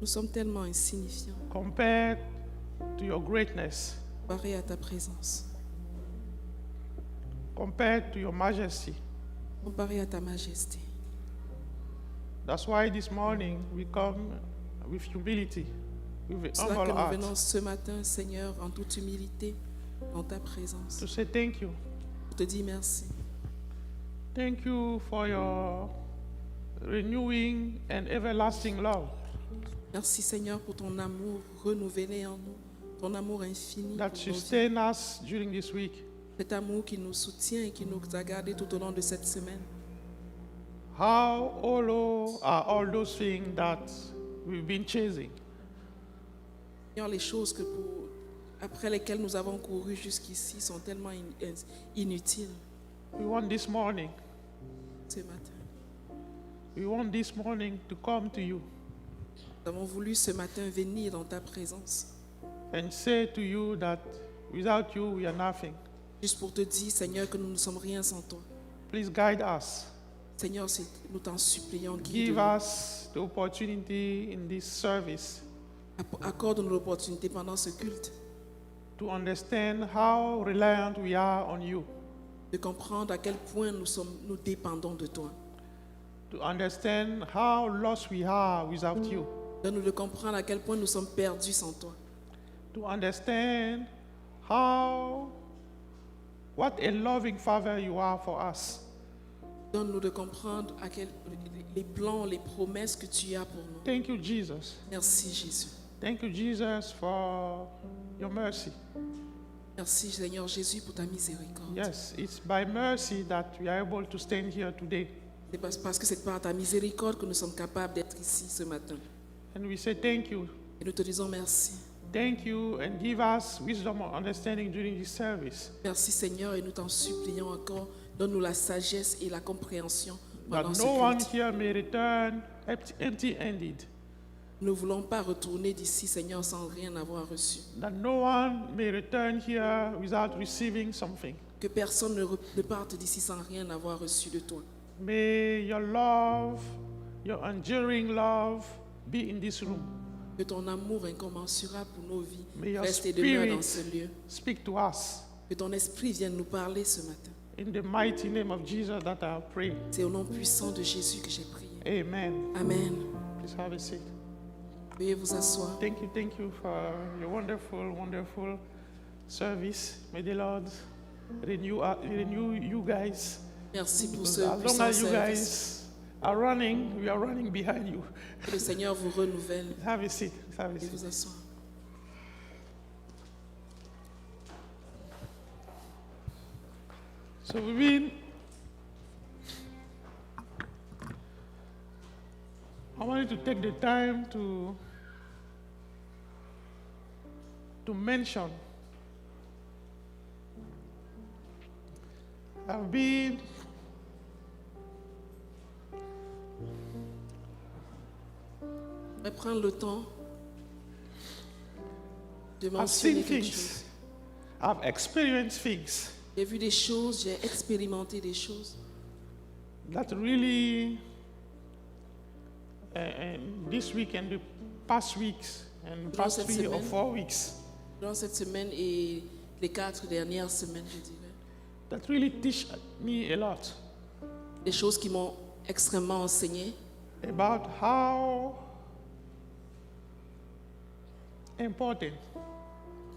Nous sommes tellement insignifiants compared to your greatness, comparés à ta présence, compared to your majesty. comparés à ta majesté. That's why this morning we come with humility, with C'est an là que humble nous heart, venons ce matin, Seigneur, en toute humilité, dans ta présence. to say thank you. Je te dis merci. Thank you for your renewing and everlasting love Merci, Seigneur, pour ton amour renouvelé en nous, ton amour infini. that pour nos vies. sustained us during this week. Cet amour qui nous soutient et qui nous a gardés tout au long de cette semaine. How hollow are all those things that we've been chasing? Seigneur, les choses après lesquelles nous avons couru jusqu'ici sont tellement inutiles We want this morning, ce matin. we want this morning to come to you Nous avons voulu ce matin venir dans ta présence, and say to you that without you we are nothing. juste pour te dire, Seigneur, que nous ne sommes rien sans toi. Please guide us. Seigneur, nous t'en supplions, Give guide-nous. us the opportunity in this service Accorde-nous l'opportunité pendant ce culte to understand how reliant we are on you, de comprendre à quel point nous dépendons de toi. to understand how lost we are without you, Donne-nous de comprendre à quel point nous sommes perdus sans toi. to understand what a loving Father you are for us. Donne-nous de comprendre les plans, les promesses que tu as pour nous. Thank you, Jesus. Merci, Jésus. Thank you, Jesus, for your mercy. Merci, Seigneur Jésus, pour ta miséricorde. Yes, it's by mercy that we are able to stand here today. C'est parce que c'est par ta miséricorde que nous sommes capables d'être ici ce matin. And we say thank you. Et nous te disons merci. Thank you, and give us wisdom and understanding during this service. Merci, Seigneur, et nous t'en supplions encore. Donne-nous la sagesse et la compréhension That pendant ce no one culte. here may return empty-handed. Nous ne voulons pas retourner d'ici, Seigneur, sans rien avoir reçu. That no one may return here without receiving something. Que personne ne parte d'ici sans rien avoir reçu de toi. May your love, your enduring love, be in this room. Que ton amour incommensurable pour nos vies May your reste et demeure dans spirit ce lieu. speak to us. Que ton esprit vienne nous parler ce matin. In the mighty name of Jesus that I pray. C'est au nom puissant de Jésus que j'ai prié. Amen. Amen. Please have a seat. Veuillez vous asseoir. Thank you for your wonderful service. May the Lord renew you guys. Merci pour Because ce as long puissant as you service. guys are running, we are running behind you. Que le Seigneur vous renouvelle. Have a seat. Have a Veuillez seat. vous asseoir. So I wanted to take the time to mention I've been Je vais prendre le temps de I've mentionner seen quelque things. chose. I've experienced things J'ai vu des choses, j'ai expérimenté des choses that really, and this week and the past weeks and Durant past cette 3 or semaine. 4 weeks, durant cette semaine et les 4 dernières semaines, je dirais. that really teach me a lot Des choses qui m'ont extrêmement enseigné about how important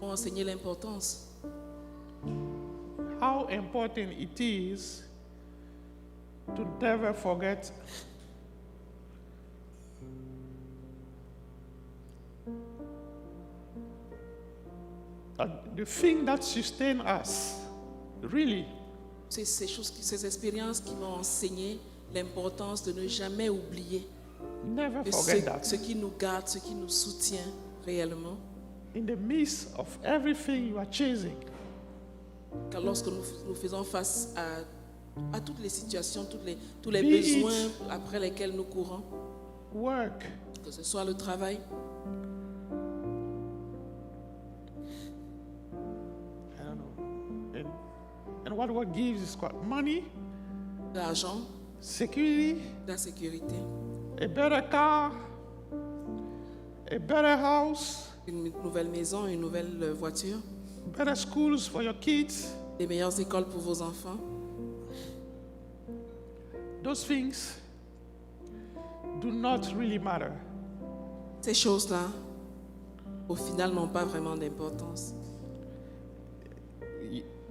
m'ont enseigné l'importance it is to never forget that the thing that sustains us, really, C'est ces expériences qui m'ont enseigné l'importance de ne jamais oublier never que forget that. ce qui nous garde, ce qui nous soutient réellement. In the midst of everything you are chasing, Car lorsque nous faisons face à toutes les situations, tous les Be it besoins après lesquels nous courons, work, que ce soit le travail, I don't know, and what gives is what? Money, l'argent, security, la sécurité, a better car, a better house, une nouvelle maison, une nouvelle voiture, better schools for your kids. des meilleures écoles pour vos enfants. Those things do not really matter. Ces choses-là, au final, n'ont pas vraiment d'importance.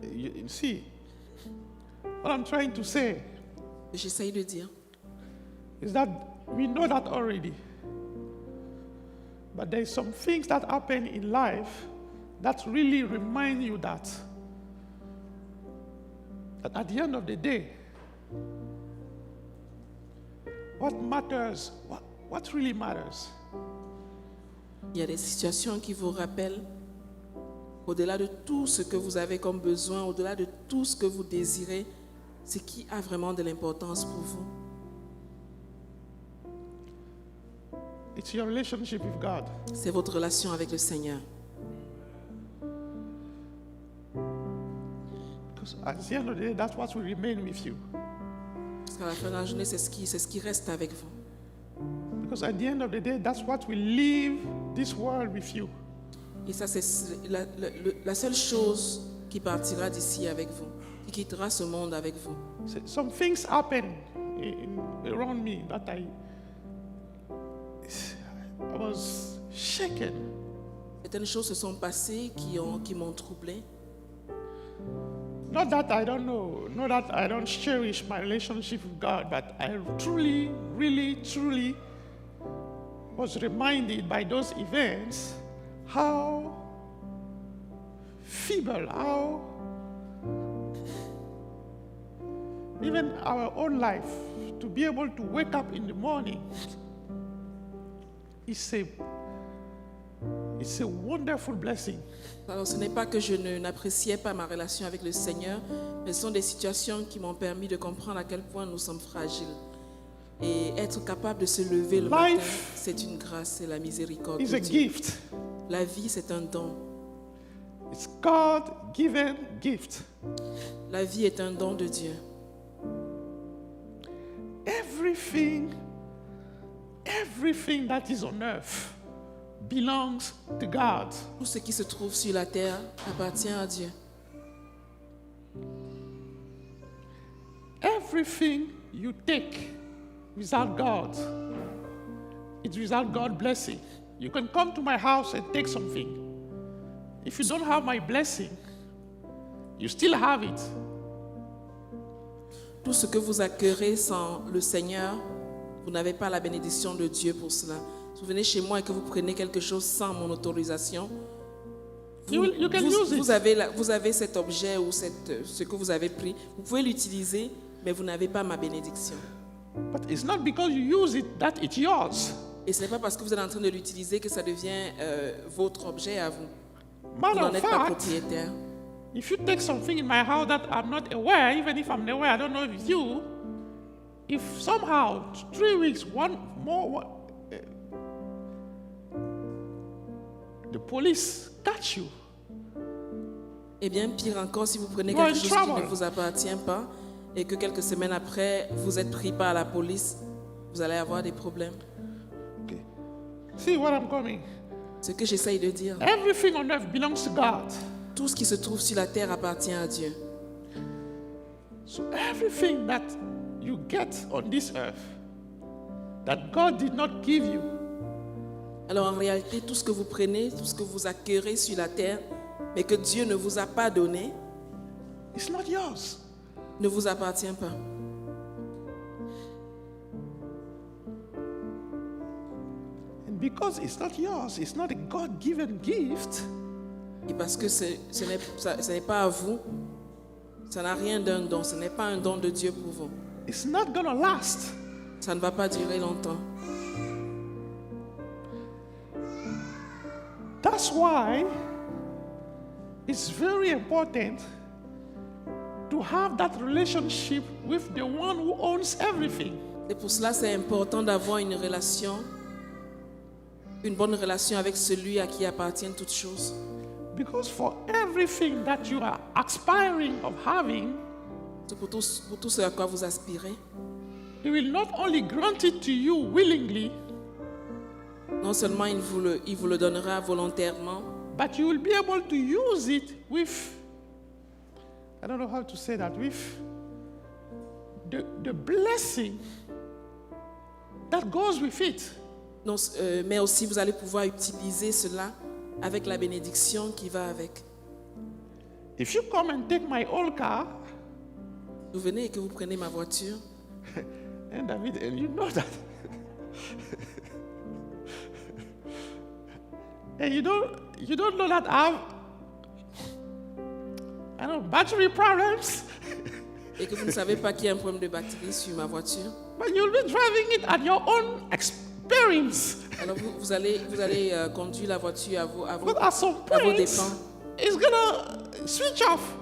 You see, what I'm trying to say Ce que j'essaye de dire, is that we know that already. But there's some things that happen in life that really remind you that at the end of the day, what matters, what really matters, il y a des situations qui vous rappellent, au-delà de tout ce que vous avez comme besoin, au-delà de tout ce que vous désirez, ce qui a vraiment de l'importance pour vous. it's your relationship with God. C'est votre relation avec le Seigneur. Because at the end of the day, that's what will remain with you. Parce qu'à la fin de la journée, c'est ce qui reste avec vous. Because at the end of the day, that's what will leave this world with you. Et ça, c'est la seule chose qui partira d'ici avec vous, qui quittera ce monde avec vous. Some things happen around me that I was shaken. Certaines choses se sont passées qui m'ont troublé. Not that I don't know, not that I don't cherish my relationship with God, but I truly, really, truly was reminded by those events how feeble, how even our own life, to be able to wake up in the morning, it's a wonderful blessing. Alors, ce n'est pas que je n'appréciais pas ma relation avec le Seigneur, mais ce sont des situations qui m'ont permis de comprendre à quel point nous sommes fragiles. Et être capable de se lever le matin, c'est une grâce, c'est la miséricorde It's de a Dieu. gift. La vie, c'est un don. It's God-given gift. La vie est un don de Dieu. Everything that is on earth belongs to God. Tout ce qui se trouve sur la terre appartient à Dieu. Everything you take without God, it's without God's blessing. You can come to my house and take something. If you don't have my blessing, you still have it. Tout ce que vous accueillerez sans le Seigneur, vous n'avez pas la bénédiction de Dieu pour cela. Si vous venez chez moi et que vous prenez quelque chose sans mon autorisation, You can use it. vous avez cet objet ou ce que vous avez pris, vous pouvez l'utiliser, mais vous n'avez pas ma bénédiction. But it's not because you use it that it's yours. Et ce n'est pas parce que vous êtes en train de l'utiliser que ça devient votre objet à vous. Vous Matter n'en of êtes pas fact, propriétaire. if you take something in my house that I'm not aware, even if I'm aware, I don't know if it's you, if somehow 3 weeks, the police catch you, Et bien pire encore, si vous prenez You are quelque in chose qui trouble. ne vous appartient pas et que quelques semaines après, vous êtes pris par la police, vous allez avoir des problèmes. okay. See what I'm coming. Ce que j'essaye de dire, Everything on earth belongs to God. tout ce qui se trouve sur la terre appartient à Dieu. So everything that you get on this earth that God did not give you, Alors en réalité, tout ce que vous prenez, tout ce que vous accueillerez sur la terre, mais que Dieu ne vous a pas donné, it's not yours. ne vous appartient pas. And because it's not yours, it's not a God-given gift, Et parce que ce n'est pas à vous, ça n'a rien d'un don, ce n'est pas un don de Dieu pour vous. it's not going to last. Ça ne va pas durer longtemps. That's why it's very important to have that relationship with the one who owns everything. Et pour cela, c'est important d'avoir une bonne relation avec celui à qui appartiennent toutes choses. Because for everything that you are aspiring of having, C'est pour tout ce à quoi vous aspirez. He will not only grant it to you willingly, Non seulement il vous le donnera volontairement, but you will be able to use it with, I don't know how to say that, with the blessing that goes with it. non, mais aussi vous allez pouvoir utiliser cela avec la bénédiction qui va avec. If you come and take my old car, Vous venez et que vous prenez ma voiture, and David, and you know that, and you don't know that I don't know, battery problems, et que vous ne savez pas qu'il y a un problème de batterie sur ma voiture, but you'll be driving it at your own experience. alors vous allez conduire la voiture à vos But at some à vos point, dépens. it's gonna switch off.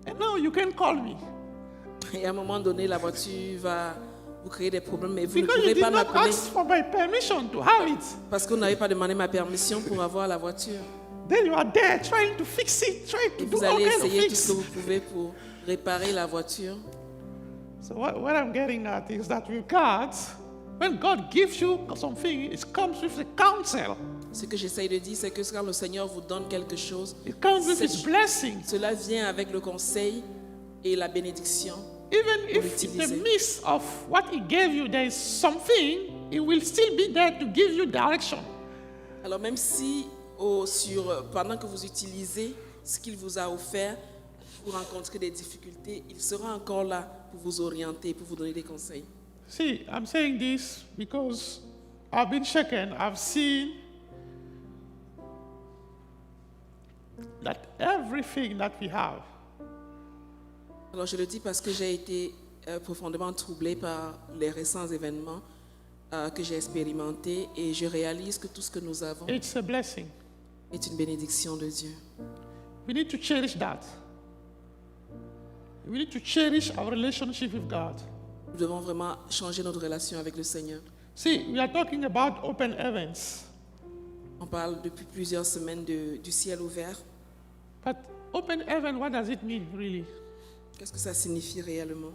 And now you can call me. Et à un moment donné, la voiture va vous créer des problèmes, mais vous ne Because you pourrez did pas not m'appeler ask for my permission to have it. parce que vous n'avez pas demandé ma permission pour avoir la voiture. Then you are there trying to fix it, trying to Et do vous all allez kinds of essayer tout ce things. que vous pouvez pour réparer la voiture. So what I'm getting at is that with God, when God gives you something, it comes with a counsel. Ce que j'essaye de dire, c'est que quand le Seigneur vous donne quelque chose, It comes with c'est- His blessing. cela vient avec le conseil et la bénédiction. Even if in l'utiliser. the midst of what He gave you, there is something, He will still be there to give you direction. Alors même si pendant que vous utilisez ce qu'il vous a offert, vous rencontrez des difficultés, il sera encore là pour vous orienter, pour vous donner des conseils. See, I'm saying this because I've been shaken. I've seen that everything that we have, Alors je le dis parce que j'ai été profondément troublée par les récents événements que j'ai expérimentés et je réalise que tout ce que nous avons it's a blessing. est une bénédiction de Dieu. We need to cherish that. We need to cherish our relationship with God. Nous devons vraiment changer notre relation avec le Seigneur. See, we are talking about open heavens, On parle depuis plusieurs semaines du ciel ouvert. but open heaven, what does it mean really? Qu'est-ce que ça signifie réellement?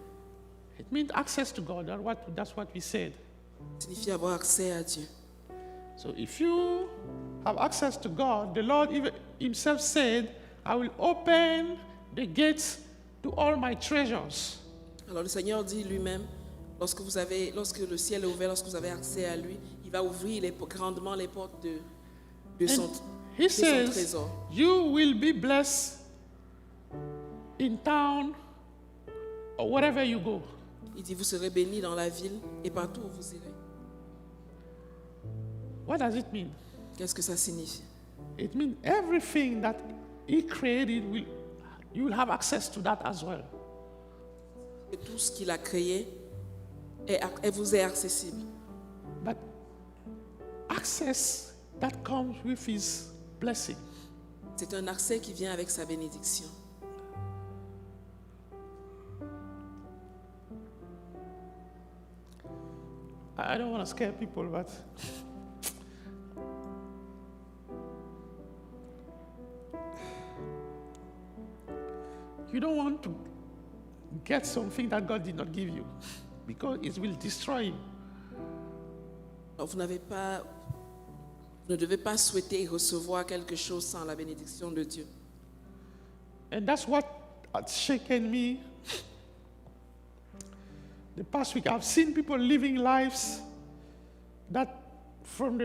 It means access to God. That's what we said. Ça signifie avoir accès à Dieu. So if you have access to God, the Lord even Himself said, I will open the gates to all my treasures. Alors le Seigneur dit lui-même, lorsque le ciel est ouvert, lorsque vous avez accès à lui, il va ouvrir grandement les portes de son He de son says, trésor. you will be blessed in town or wherever you go. Il dit, vous serez bénis dans la ville et partout où vous irez. What does it mean? Qu'est-ce que ça signifie? It means everything that He created, you will have access to that as well. Que tout ce qu'il a créé vous est accessible. But access that comes with His blessing. C'est un accès qui vient avec sa bénédiction. I don't want to scare people, but you don't want to get something that God did not give you because it will destroy you. Alors, vous ne devez pas souhaiter recevoir quelque chose sans la bénédiction de Dieu. And that's what has shaken me. The past week, I've seen people living lives that from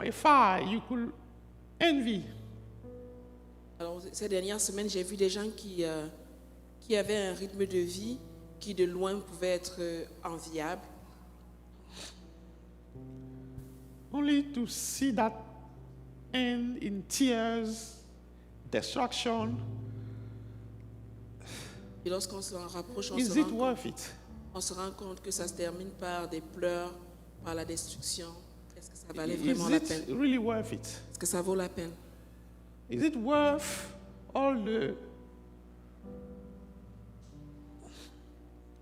afar you could envy. Alors, ces dernières semaines, j'ai vu des gens qui avaient un rythme de vie qui de loin pouvait être enviable. Only to see that end in tears, destruction. Et lorsqu'on se rapproche, Is it worth it? on se rend compte que ça se termine par des pleurs, par la destruction. Est-ce que ça valait Is vraiment la it peine? really worth it? Est-ce que ça vaut la peine? Is it worth all the...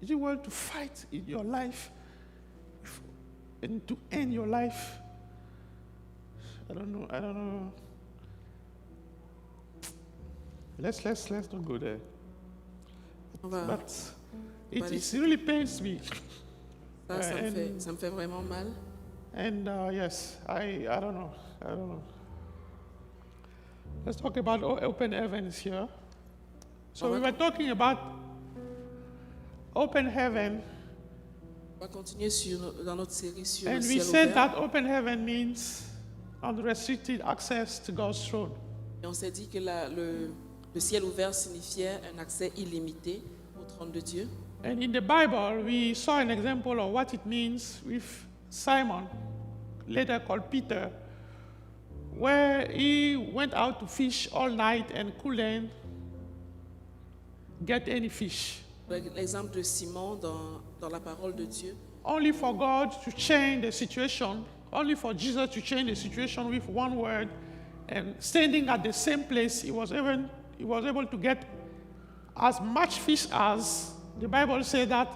Is it worth to fight in your life and to end your life? I don't know. Let's not go there. On va But But it really pains me Ça me fait vraiment mal. And yes, I don't know. Let's talk about open heavens here. So we were talking about open heaven, On va continuer dans notre série sur le and we ciel said ouvert. that open heaven means unrestricted access to God's throne. Et on s'est dit que le ciel ouvert signifiait un accès illimité au trône de Dieu. And in the Bible, we saw an example of what it means with Simon, later called Peter, where he went out to fish all night and couldn't get any fish. L'exemple de Simon dans la parole de Dieu. Only for God to change the situation, only for Jesus to change the situation with one word, and standing at the same place, he was able to get as much fish as the Bible said that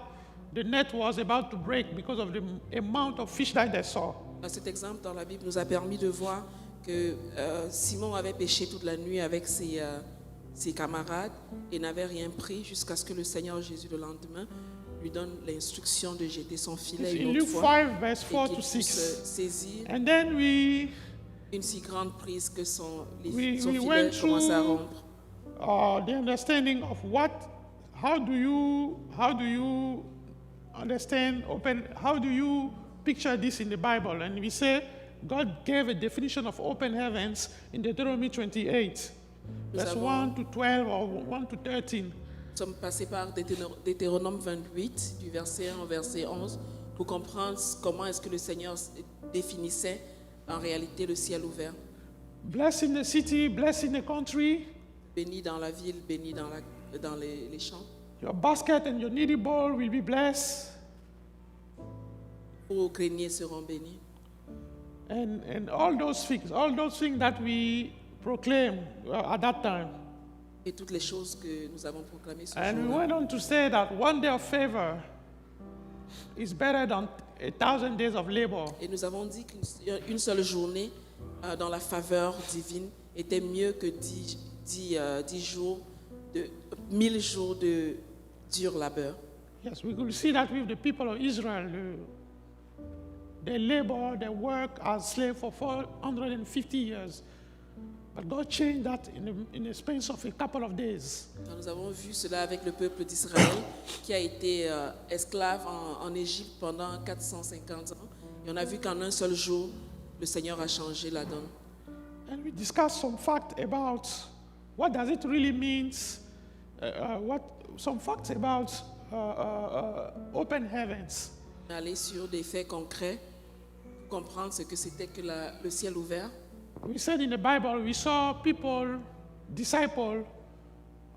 the net was about to break because of the amount of fish that they saw. Cet exemple dans la Bible nous a permis de voir que Simon avait pêché toute la nuit avec ses camarades et n'avait rien pris jusqu'à ce que le Seigneur Jésus le lendemain lui donne l'instruction de jeter son filet In une Luke autre fois 5, verse 4 et to qu'il puisse 6. saisir And then we une si grande prise que son we filet went commence à through rompre. the understanding of how do you understand how do you picture this in the Bible? And we say God gave a definition of open heavens in Deuteronomy 28, verse 1 to 12 or 1 to 13. Nous sommes passés par Deutéronome 28, du verset 1 au verset 11, pour comprendre comment est-ce que le Seigneur définissait en réalité le ciel ouvert. Blessed in the city, blessed in the country. Béni dans la ville, béni dans les champs. Your basket and your kneading bowl will be blessed. Vos greniers seront bénis. And all those things that we proclaim at that time. Et toutes les choses que nous avons proclamées ce And we jour-là. went on to say that one day of favor is better than 1,000 days of labor. Et nous avons dit qu'une seule journée dans la faveur divine était mieux que 1000 jours de dur labeur. Yes, we could see that with the people of Israel. They labor, they work as slaves for 450 years. But God changed that in the space of a couple of days. Alors, nous avons vu cela avec le peuple d'Israël qui a été esclave en Égypte pendant 450 ans. Et on a vu qu'en un seul jour, le Seigneur a changé la donne. And we discussed some facts about what does it really mean, some facts about open heavens. On est allé sur des faits concrets pour comprendre ce que c'était que le ciel ouvert. We said in the Bible, we saw people, disciples,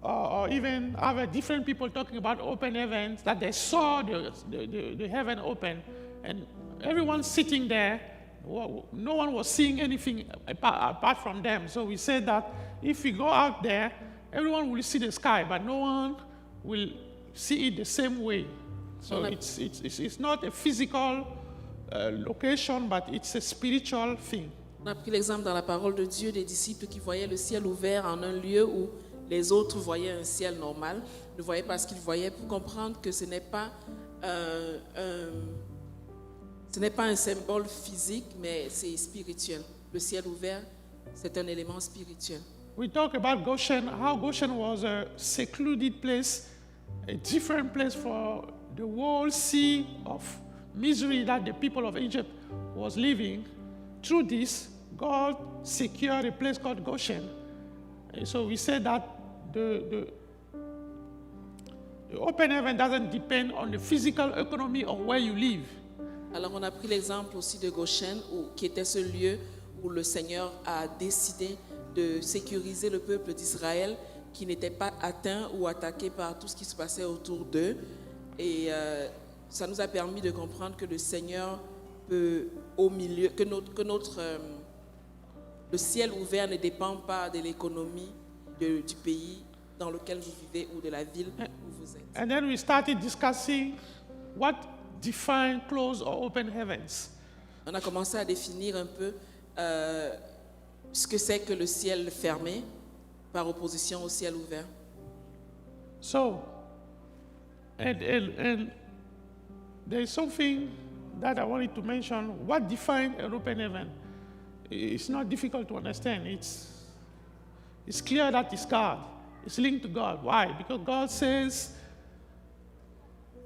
or even other different people talking about open heavens, that they saw the heaven open, and everyone sitting there, no one was seeing anything apart from them. So we said that if we go out there, everyone will see the sky, but no one will see it the same way. So it's not a physical location, but it's a spiritual thing. On a pris l'exemple dans la parole de Dieu des disciples qui voyaient le ciel ouvert en un lieu où les autres voyaient un ciel normal, ne voyaient pas ce qu'ils voyaient, pour comprendre que ce n'est pas un symbole physique, mais c'est spirituel. Le ciel ouvert, c'est un élément spirituel. We talk about Goshen, how Goshen was a secluded place, a different place for the whole sea of misery that the people of Egypt was living. Through this, God secured a place called Goshen. And so we said that the open heaven doesn't depend on the physical economy of where you live. Alors on a pris l'exemple aussi de Goshen, qui était ce lieu où le Seigneur a décidé de sécuriser le peuple d'Israël qui n'était pas atteint ou attaqué par tout ce qui se passait autour d'eux. Et ça nous a permis de comprendre que le Seigneur peut, au milieu, le ciel ouvert ne dépend pas de l'économie du pays dans lequel vous vivez ou de la ville où vous êtes. And then we started discussing what defines closed or open heavens. On a commencé à définir un peu ce que c'est que le ciel fermé par opposition au ciel ouvert. So, and there is something that I wanted to mention. What defines an open heaven? It's not difficult to understand. It's clear that it's God. It's linked to God. Why? Because God says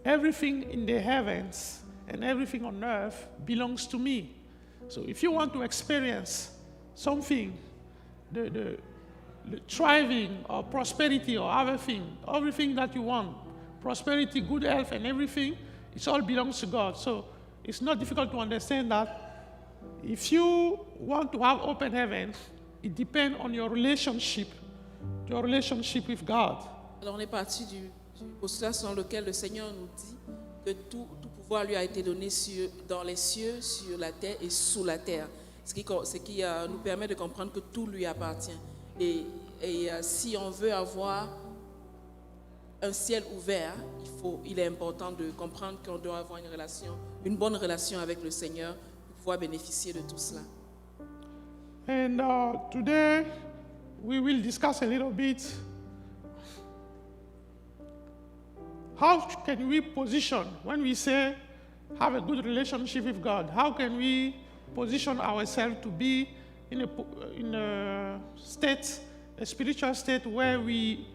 everything in the heavens and everything on earth belongs to me. So if you want to experience something, the thriving or prosperity or everything that you want, prosperity, good health, and everything, it all belongs to God. So it's not difficult to understand that if you want to have open heaven, it depends on your relationship with God. Alors on est parti du postulat selon lequel le Seigneur nous dit que tout pouvoir lui a été donné dans les cieux, sur la terre et sous la terre. Ce qui nous permet de comprendre que tout lui appartient. Et si on veut avoir un ciel ouvert, il est important de comprendre qu'on doit avoir une bonne relation avec le Seigneur pour pouvoir bénéficier de tout cela. And today we will discuss a little bit how can we position when we say have a good relationship with God. How can we position ourselves to be in a spiritual state where we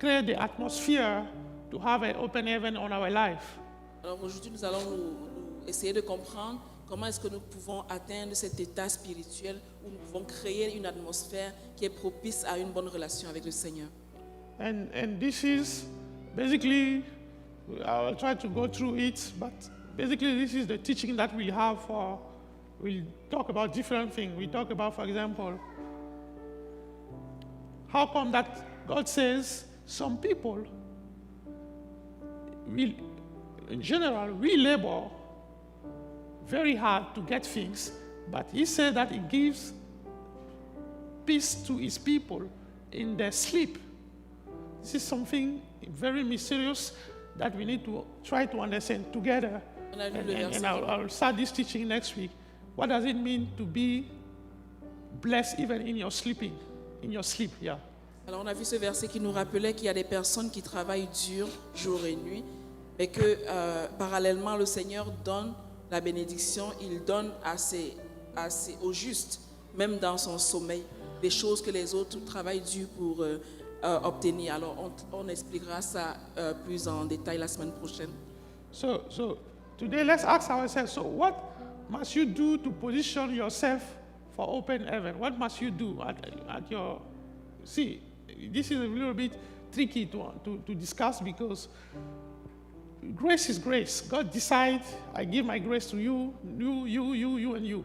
create the atmosphere to have an open heaven on our life. Alors aujourd'hui, nous allons nous essayer de comprendre comment est-ce que nous pouvons atteindre cet état spirituel où nous pouvons créer une atmosphère qui est propice à une bonne relation avec le Seigneur. And this is basically, I'll try to go through it, but basically this is the teaching that we'll have we'll talk about different things. We talk about, for example, how come that God says some people, in general, we labor very hard to get things, but He said that He gives peace to His people in their sleep. This is something very mysterious that we need to try to understand together. And I'll start this teaching next week. What does it mean to be blessed even in your sleep? Yeah. Alors on a vu ce verset qui nous rappelait qu'il y a des personnes qui travaillent dur jour et nuit, mais que parallèlement le Seigneur donne la bénédiction, il donne au juste, même dans son sommeil, des choses que les autres travaillent dur pour obtenir. Alors on expliquera ça plus en détail la semaine prochaine. So today let's ask ourselves, so what must you do to position yourself for open heaven? What must you do at your... See, this is a little bit tricky to discuss because grace is grace. God decides, I give my grace to you, you, and you.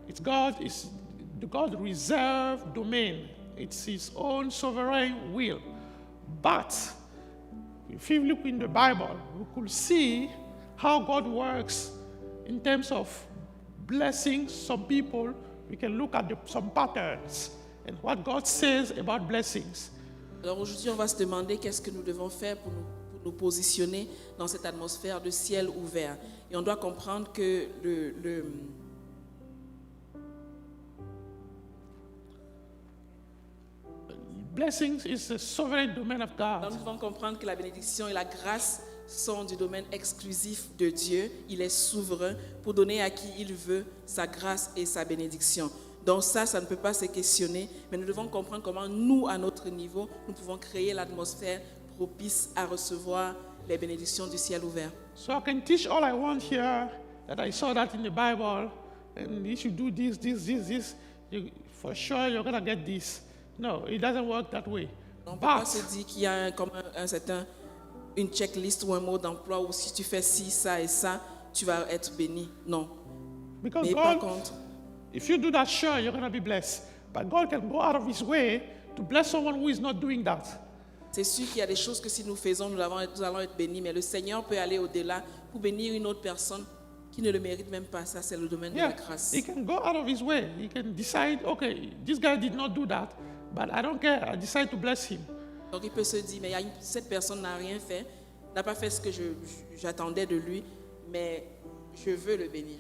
It's the God reserved domain. It's His own sovereign will. But if you look in the Bible, we could see how God works in terms of blessing some people. We can look at some patterns and what God says about blessings. Alors aujourd'hui, on va se demander qu'est-ce que nous devons faire pour nous positionner dans cette atmosphère de ciel ouvert. Et on doit comprendre que blessings is the sovereign domain of God. Alors nous devons comprendre que la bénédiction et la grâce sont du domaine exclusif de Dieu. Il est souverain pour donner à qui il veut sa grâce et sa bénédiction. Donc ça ne peut pas se questionner, mais nous devons comprendre comment nous, à notre niveau, nous pouvons créer l'atmosphère propice à recevoir les bénédictions du ciel ouvert. So I can teach all I want here, that I saw that in the Bible, and if you do this, for sure you're going to get this. No, it doesn't work that way. On ne peut pas se dire qu'il y a une checklist ou un mot d'emploi où si tu fais ci, ça et ça, tu vas être béni. Non. Because mais par contre, if you do that, sure, you're going to be blessed. But God can go out of His way to bless someone who is not doing that. C'est sûr qu'il y a des choses que si nous faisons, nous allons être bénis, mais le Seigneur peut aller au-delà pour bénir une autre personne qui ne le mérite même pas. Ça, c'est le domaine de la grâce. He can go out of His way. He can decide, okay, this guy did not do that, but I don't care. I decide to bless him. Donc il peut se dire, mais cette personne n'a rien fait, n'a pas fait ce que j'attendais de lui, mais je veux le bénir.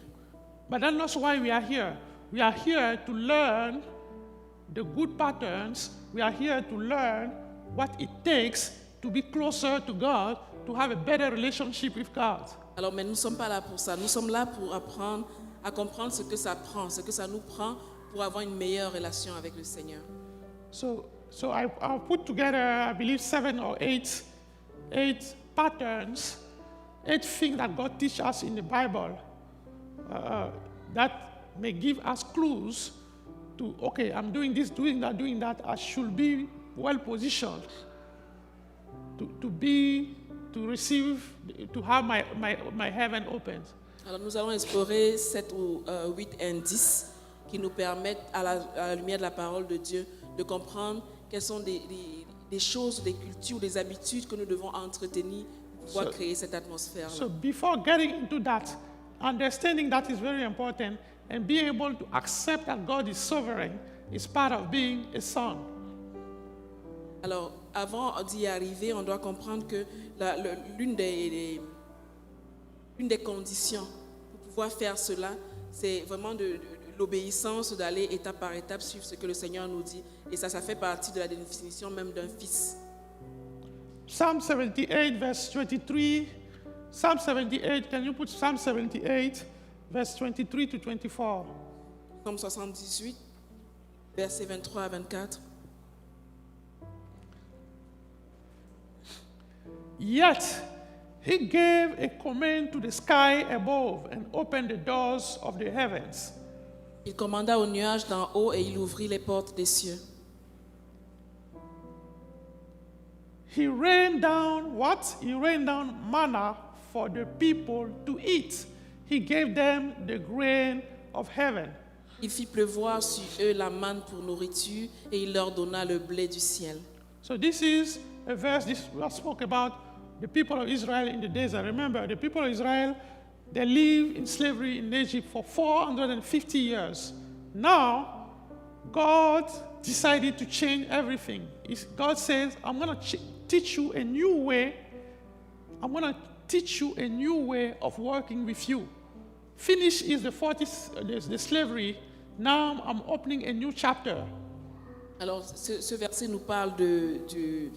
But that's not why we are here. We are here to learn the good patterns. We are here to learn what it takes to be closer to God, to have a better relationship with God. Alors, mais nous ne sommes pas là pour ça. Nous sommes là pour apprendre à comprendre ce que ça prend, ce que ça nous prend pour avoir une meilleure relation avec le Seigneur. So I'll put together, I believe, 7 or 8 patterns, 8 things that God teaches us in the Bible that may give us clues to, okay, I'm doing this, doing that. I should be well positioned to receive, to have my heaven opened. Alors, nous allons explorer 7 ou 8 indices qui nous permettent, à la lumière de la parole de Dieu, de comprendre quelles sont des choses, des cultures, des habitudes que nous devons entretenir pour pouvoir créer cette atmosphère. So before getting into that, understanding that is very important, and being able to accept that God is sovereign is part of being a son. Alors, avant d'y arriver, on doit comprendre que l'une des conditions pour pouvoir faire cela, c'est vraiment de l'obéissance, d'aller étape par étape suivre ce que le Seigneur nous dit. Et ça fait partie de la définition même d'un fils. Psalm 78, verse 23. Psalm 78, can you put Psalm 78, verse 23 to 24? Psalm 78, versets 23 à 24. Yet he gave a command to the sky above and opened the doors of the heavens. Il commanda aux nuages d'en haut et il ouvrit les portes des cieux. He rained down what? He rained down manna for the people to eat. He gave them the grain of heaven. Il fit pleuvoir sur eux la manne pour nourriture et il leur donna le blé du ciel. So this is a verse, this spoke about the people of Israel in the desert. Remember, the people of Israel, they lived in slavery in Egypt for 450 years. Now, God decided to change everything. God says, I'm going to teach you a new way. I'm going to teach you a new way of working with you. Finish is the slavery. Now I'm opening a new chapter. Alors, ce verset nous parle du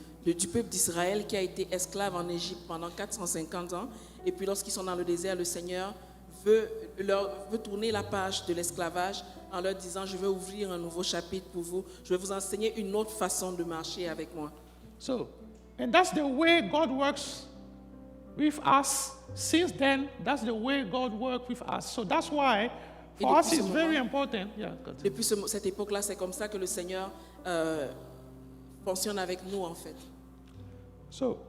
peuple d'Israël qui a été esclave en Égypte pendant 450 ans. Et puis lorsqu'ils sont dans le désert, le Seigneur veut tourner la page de l'esclavage en leur disant, je vais ouvrir un nouveau chapitre pour vous. Je vais vous enseigner une autre façon de marcher avec moi. So, and that's the way God works with us. Since then, that's the way God works with us. So that's why, for us, it's very important. Yeah, depuis cette époque-là, c'est comme ça que le Seigneur fonctionne avec nous, en fait. So,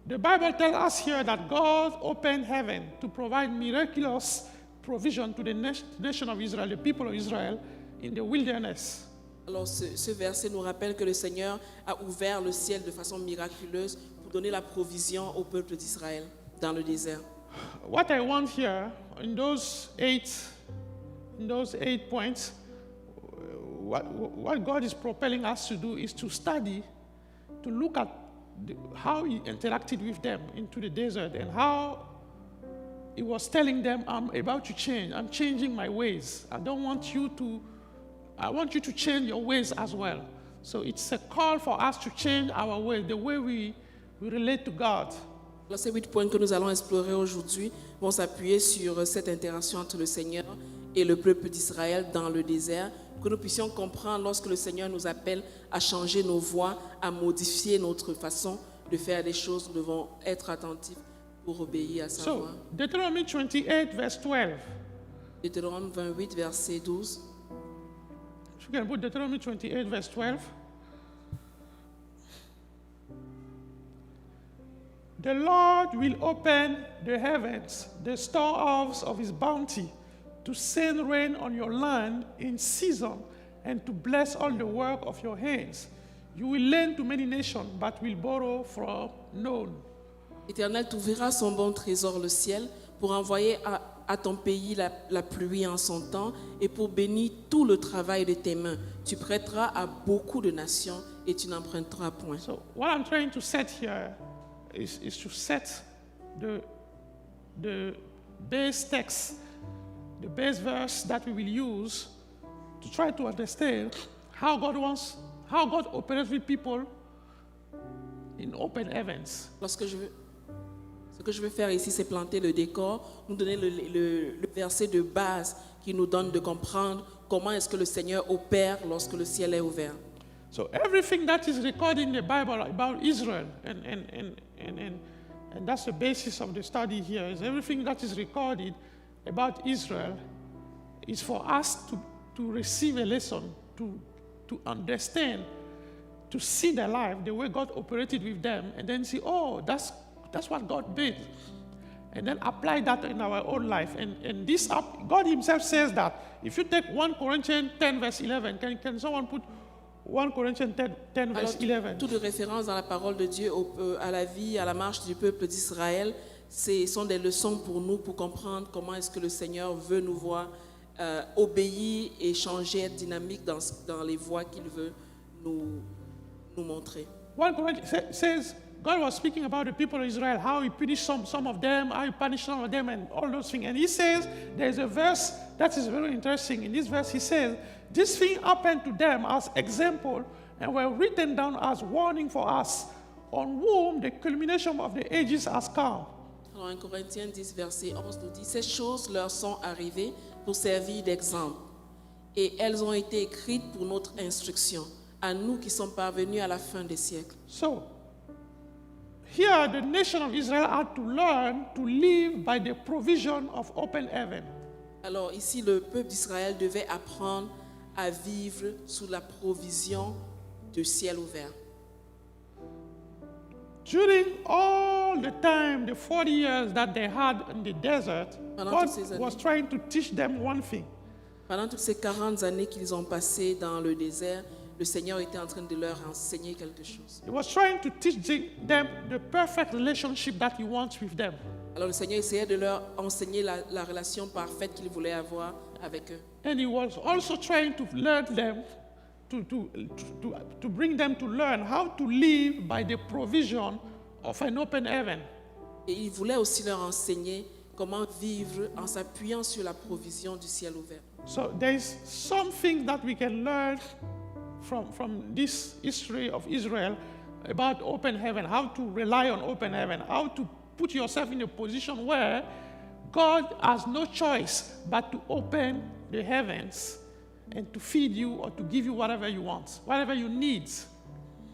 the Bible tells us here that God opened heaven to provide miraculous provision to the nation of Israel, the people of Israel, in the wilderness. Alors, ce verset nous rappelle que le Seigneur a ouvert le ciel de façon miraculeuse pour donner la provision au peuple d'Israël dans le désert. What I want here, in those eight points, what God is propelling us to do is to study, to look at how He interacted with them into the desert and how He was telling them, I'm about to change. I'm changing my ways. I want you to change your ways as well. So it's a call for us to change our ways, the way we relate to God. Alors, ces 8 points que nous allons explorer aujourd'hui vont s'appuyer sur cette interaction entre le Seigneur et le peuple d'Israël dans le désert, pour que nous puissions comprendre lorsque le Seigneur nous appelle à changer nos voies, à modifier notre façon de faire les choses. Nous devons être attentifs pour obéir à sa voix. Deuteronomy 28, verse 12. Deutéronome 28, verset 12. If you can put Deuteronomy 28, verse 12. The Lord will open the heavens, the storehouse of His bounty, to send rain on your land in season and to bless all the work of your hands. You will lend to many nations, but will borrow from none. L'Éternel t'ouvrira son bon trésor, le ciel, pour envoyer à ton pays la pluie en son temps et pour bénir tout le travail de tes mains. Tu prêteras à beaucoup de nations et tu n'emprunteras point. So what I'm trying to set here is to set the base text, the base verse that we will use to try to understand how God operates with people in open heavens. Lorsque je veux... Ce que je veux faire ici, c'est planter le décor, nous donner le verset de base qui nous donne de comprendre comment est-ce que le Seigneur opère lorsque le ciel est ouvert. So everything that is recorded in the Bible about Israel, and that's the basis of the study here, is everything that is recorded about Israel is for us to receive a lesson, to understand, to see their life, the way God operated with them, and then see, oh, that's what God did. And then apply that in our own life. And this God himself says that. If you take 1 Corinthians 10 verse 11, can someone put 1 Corinthians 10 verse 11? Toutes les références dans la parole de Dieu à la vie, à la marche du peuple d'Israël, ce sont des leçons pour nous, pour comprendre comment est-ce que le Seigneur veut nous voir obéir et changer, être dynamique dans les voies qu'il veut nous montrer. 1 Corinthians says, God was speaking about the people of Israel, how he punished some of them, how he punished some of them, and all those things. And he says, there's a verse that is very interesting. In this verse, he says, this thing happened to them as example and were written down as warning for us, on whom the culmination of the ages has come. Alors, 1 Corinthiens 10, verset 11 nous dit, ces choses leur sont arrivées pour servir d'exemple, et elles ont été écrites pour notre instruction, à nous qui sommes parvenus à la fin des siècles. So, here the nation of Israel had to learn to live by the provision of open heaven. Alors ici, le peuple d'Israël devait apprendre à vivre sous la provision du ciel ouvert. During all the time, the 40 years that they had in the desert, God was trying to teach them one thing. Pendant toutes ces 40 années qu'ils ont passées dans le désert, le Seigneur était en train de leur enseigner quelque chose. He was trying to teach them the perfect relationship that he wants with them. Alors le Seigneur essayait de leur enseigner la relation parfaite qu'il voulait avoir avec eux. And he was also trying to learn them, to bring them to learn how to live by the provision of an open heaven. Et il voulait aussi leur enseigner comment vivre en s'appuyant sur la provision du ciel ouvert. So there is something that we can learn from this history of Israel about open heaven, how to rely on open heaven, how to put yourself in a position where God has no choice but to open the heavens and to feed you or to give you whatever you want, whatever you need.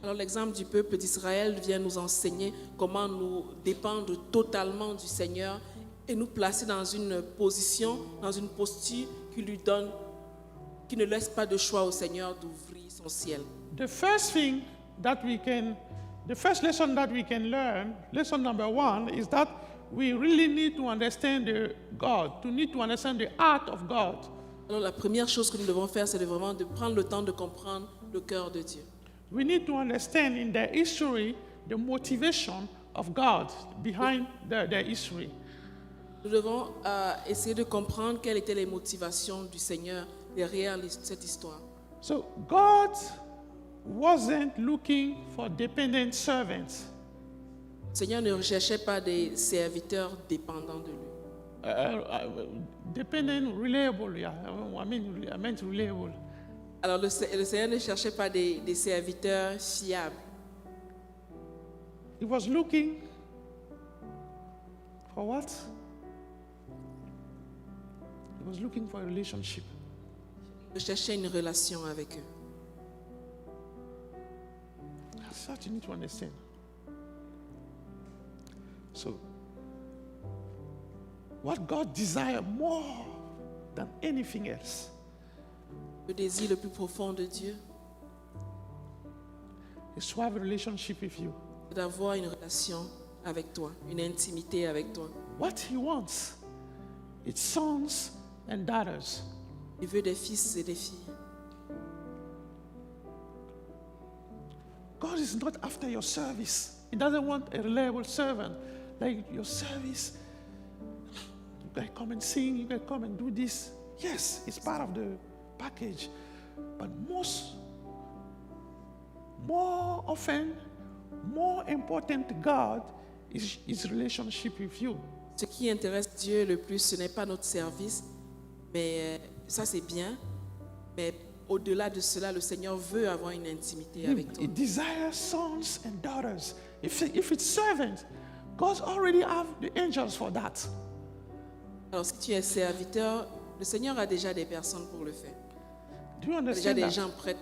Alors l'exemple du peuple d'Israël vient nous enseigner comment nous dépendre totalement du Seigneur et nous placer dans une position, dans une posture qui ne laisse pas de choix au Seigneur d'ouvrir son ciel. The first lesson that we can learn, lesson number 1, is that we really need to understand God, to need to understand the heart of God. Alors la première chose que nous devons faire, c'est vraiment de prendre le temps de comprendre le cœur de Dieu. We need to understand in their history the motivation of God behind their history. Nous devons essayer de comprendre quelles étaient les motivations du Seigneur derrière cette histoire. So God wasn't looking for dependent servants. Le Seigneur ne recherchait pas des serviteurs dépendants de lui. Dependent, reliable, yeah. I meant reliable. Alors le Seigneur ne cherchait pas des serviteurs fiables. He was looking for what? He was looking for a relationship. Il cherchait une relation avec eux. That's what you need to understand. So, what God desired more than anything else, Le désir le plus profond de Dieu, is to have a relationship with you. c'est d'avoir une relation avec toi, une intimité avec toi. What He wants is sons and daughters. Il veut des fils et des filles. God is not after your service. He doesn't want a reliable servant. Like your service, you can come and sing, you can come and do this. Yes, it's part of the package. But more often, more important to God is His relationship with you. Ce qui intéresse Dieu le plus, ce n'est pas notre service, mais ça c'est bien. Mais au-delà de cela, le Seigneur veut avoir une intimité avec toi. He desires sons and daughters. If it's servants, God already have the angels for that. Alors si tu es serviteur, le Seigneur a déjà des personnes pour le faire. Do you Il y a déjà understand des that? gens prêts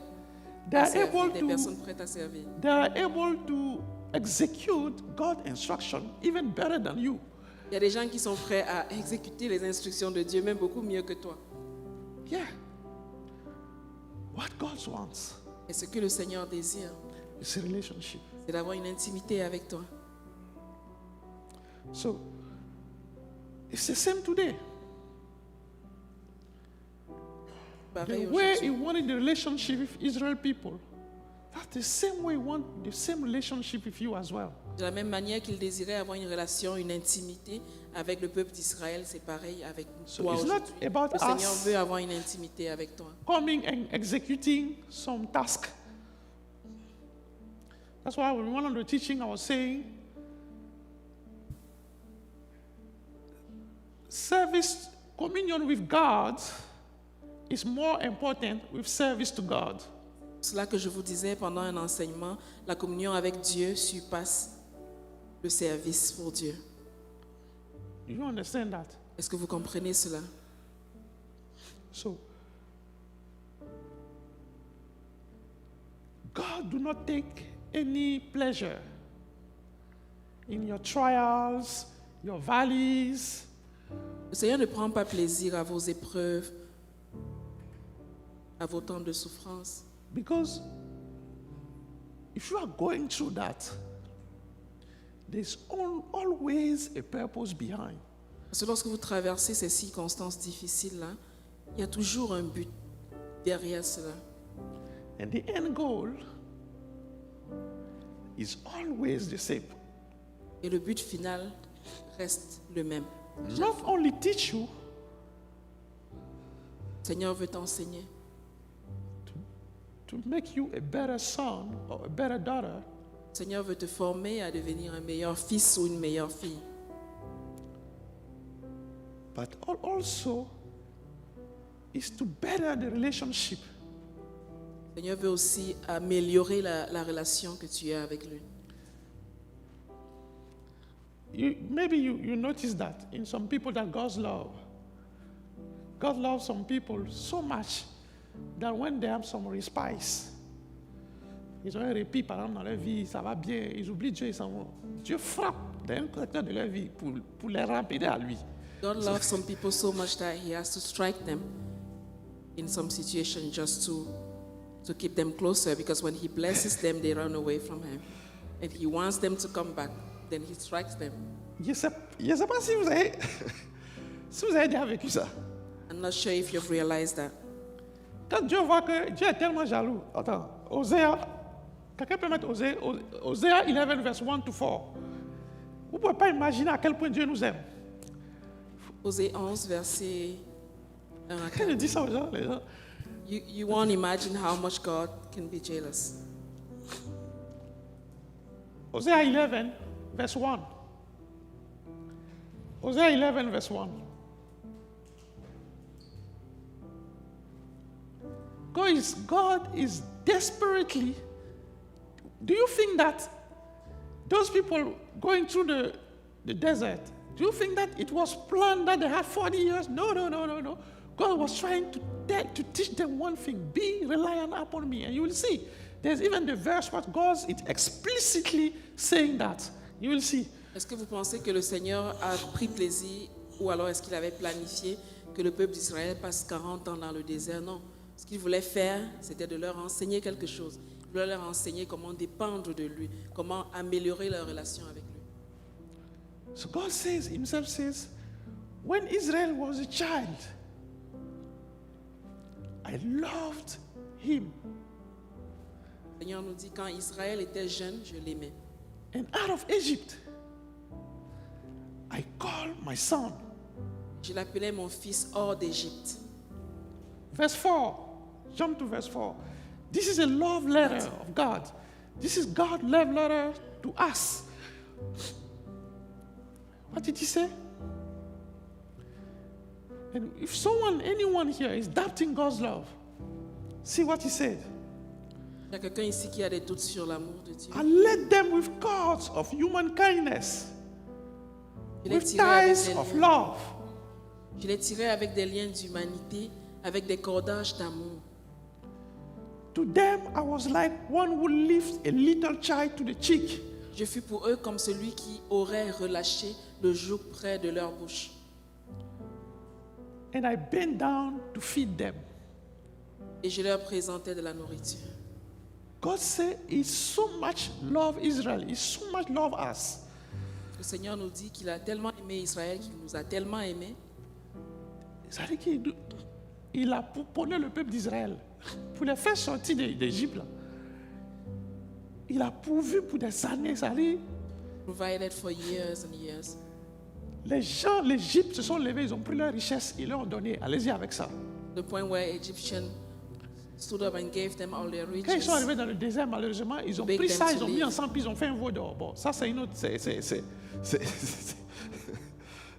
They à are servir, able des to personnes prêtes à servir. they are able to execute God's instruction even better than you. Il y a des gens qui sont prêts à exécuter les instructions de Dieu, même beaucoup mieux que toi. Yeah. What God wants Et ce que le Seigneur désire, is a relationship. c'est d'avoir une intimité avec toi. So it's the same today. Pareil The way aujourd'hui. he wanted the relationship with Israel people, that's the same way he wants the same relationship with you as well. De la même manière qu'il désirait avoir une relation, une intimité avec le peuple d'Israël, c'est pareil avec So toi it's not aujourd'hui. about Le Seigneur us veut avoir une intimité avec toi. coming and executing some task. That's why in one of the teaching I was saying, service, communion with God is more important with service to God. C'est cela que je vous disais pendant un enseignement, la communion avec Dieu surpasse le service pour Dieu. Do you understand that? Est-ce que vous comprenez cela? So, God do not take any pleasure in your trials, your valleys. Le Seigneur ne prend pas plaisir à vos épreuves, à vos temps de souffrance. Because if you are going through that, there's always a purpose behind. Parce que lorsque vous traversez ces circonstances difficiles-là, il y a toujours un but derrière cela. And the end goal is always the same. Et le but final reste le même. Not only teach you, Le Seigneur veut t'enseigner to make you a better son or a better daughter, Le Seigneur veut te former à devenir un meilleur fils ou une meilleure fille. but also is to better the relationship. Le Seigneur veut aussi améliorer la relation que tu as avec lui. Maybe you notice that in some people that God loves some people so much that when they have some respite, ils ont un répit par exemple dans leur vie, ça va bien, ils oublient Dieu, ils s'en vont. Dieu frappe d'un côté de leur vie pour les ramener à lui. God loves some people so much that he has to strike them in some situation just to keep them closer, because when he blesses them, they run away from him. And he wants them to come back, then he strikes them. Je ne sais pas si vous avez, si vous avez déjà vécu ça. I'm not sure if you've realized that. Quand Dieu voit que Dieu est tellement jaloux, attends, Osée, quelqu'un peut mettre Osée 11, verse 1 to 4. Vous ne pouvez pas imaginer à quel point Dieu nous aime. Osée 11, verset 1 à Quand 4. je dis ça aux gens, les gens, You won't imagine how much God can be jealous. Osée 11, verse 1. Osée 11, verse 1. God is desperately. Do you think that those people going through the desert, do you think that it was planned that they had 40 years? No. God was trying to teach them one thing: be reliant upon me. And you will see. There's even the verse where God is explicitly saying that. You will see. Est-ce que vous pensez que le Seigneur a pris plaisir, ou alors est-ce qu'il avait planifié que le peuple d'Israël passe 40 ans dans le désert? Non. Ce qu'il voulait faire, c'était de leur enseigner quelque chose. Il voulait leur enseigner comment dépendre de lui, comment améliorer leur relation avec lui. So God himself says, when Israel was a child, I loved him. Le Seigneur nous dit, quand Israël était jeune, je l'aimais. And out of Egypt, I called my son. Je l'appelais mon fils hors d'Égypte. Verse 4. Jump to verse 4. This is a love letter of God. This is God's love letter to us. What did he say? And if anyone here is doubting God's love, see what he said. Il y a quelqu'un ici qui a des doutes sur l'amour de Dieu. I led them with cords of human kindness. Je l'ai with tiré avec ties des of liens. love. Je l'ai tiré avec des liens d'humanité, avec des cordages d'amour. To them, I was like one who lifts a little child to the cheek. Je fus pour eux comme celui qui aurait relâché le joug près de leur bouche. And I bent down to feed them. Et je leur présentais de la nourriture. God said He so much love Israel. He so much love us. Le Seigneur nous dit qu'il a tellement aimé Israël, qu'il nous a tellement aimés. C'est-à-dire qu'il a pouponné le peuple d'Israël pour les faire sortir d'Égypte. Là. Il a pourvu pour des années. C'est-à-dire, Provided for years and years. les gens, l'Égypte se sont levés, ils ont pris leur richesse, ils leur ont donné. Allez-y avec ça. The point where Egyptians stood up and gave them all their Quand ils riches. sont arrivés dans le désert, malheureusement, ils ont Beg pris them ça, to ils ont mis leave. ensemble, puis ils ont fait un veau d'or. Bon, ça c'est une autre,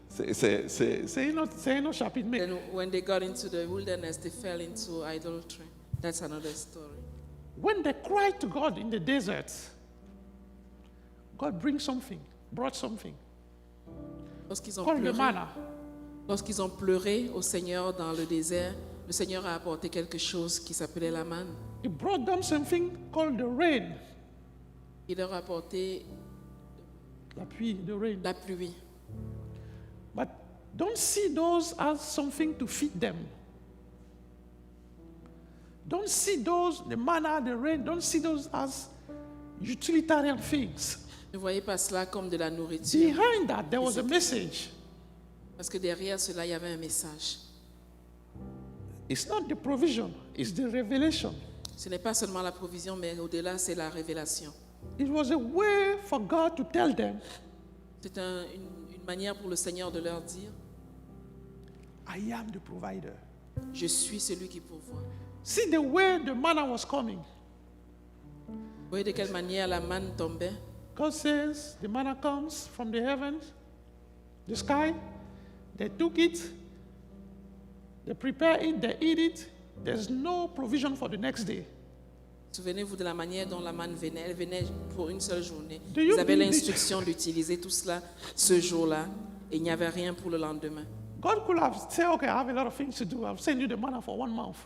c'est un autre chapitre. Mais Then when they got into the wilderness, they fell into idolatry. That's another story. when they cried to God in the desert, God brought something. Lorsqu'ils ont Called the pleuré, manna. lorsqu'ils ont pleuré au Seigneur dans le désert, le Seigneur a apporté quelque chose qui s'appelait la manne. He brought them something called the rain. Il leur a apporté La pluie, the rain. la pluie. But don't see those as something to feed them. Don't see those, the manna, the rain, don't see those as utilitarian things. Ne voyez pas cela comme de la nourriture, Behind that, there was a message. parce que derrière cela, il y avait un message. It's not the provision, it's the revelation. Ce n'est pas seulement la provision, mais au-delà, c'est la révélation. It was a way for God to tell them, C'est une manière pour le Seigneur de leur dire, I am the provider. je suis celui qui pourvoit. See the way the manna was coming. Vous voyez de quelle manière la manne tombait? God says the manna comes from the heavens, the sky. They took it, they prepare it, they eat it. There's no provision for the next day. Souvenez-vous de la manière dont la manne venait. Elle venait pour une seule journée. Do you Ils avaient believe- l'instruction d'utiliser tout cela ce jour-là et il n'y avait rien pour le lendemain. God could have said, okay, I have a lot of things to do. I'll send you the manna for 1 month.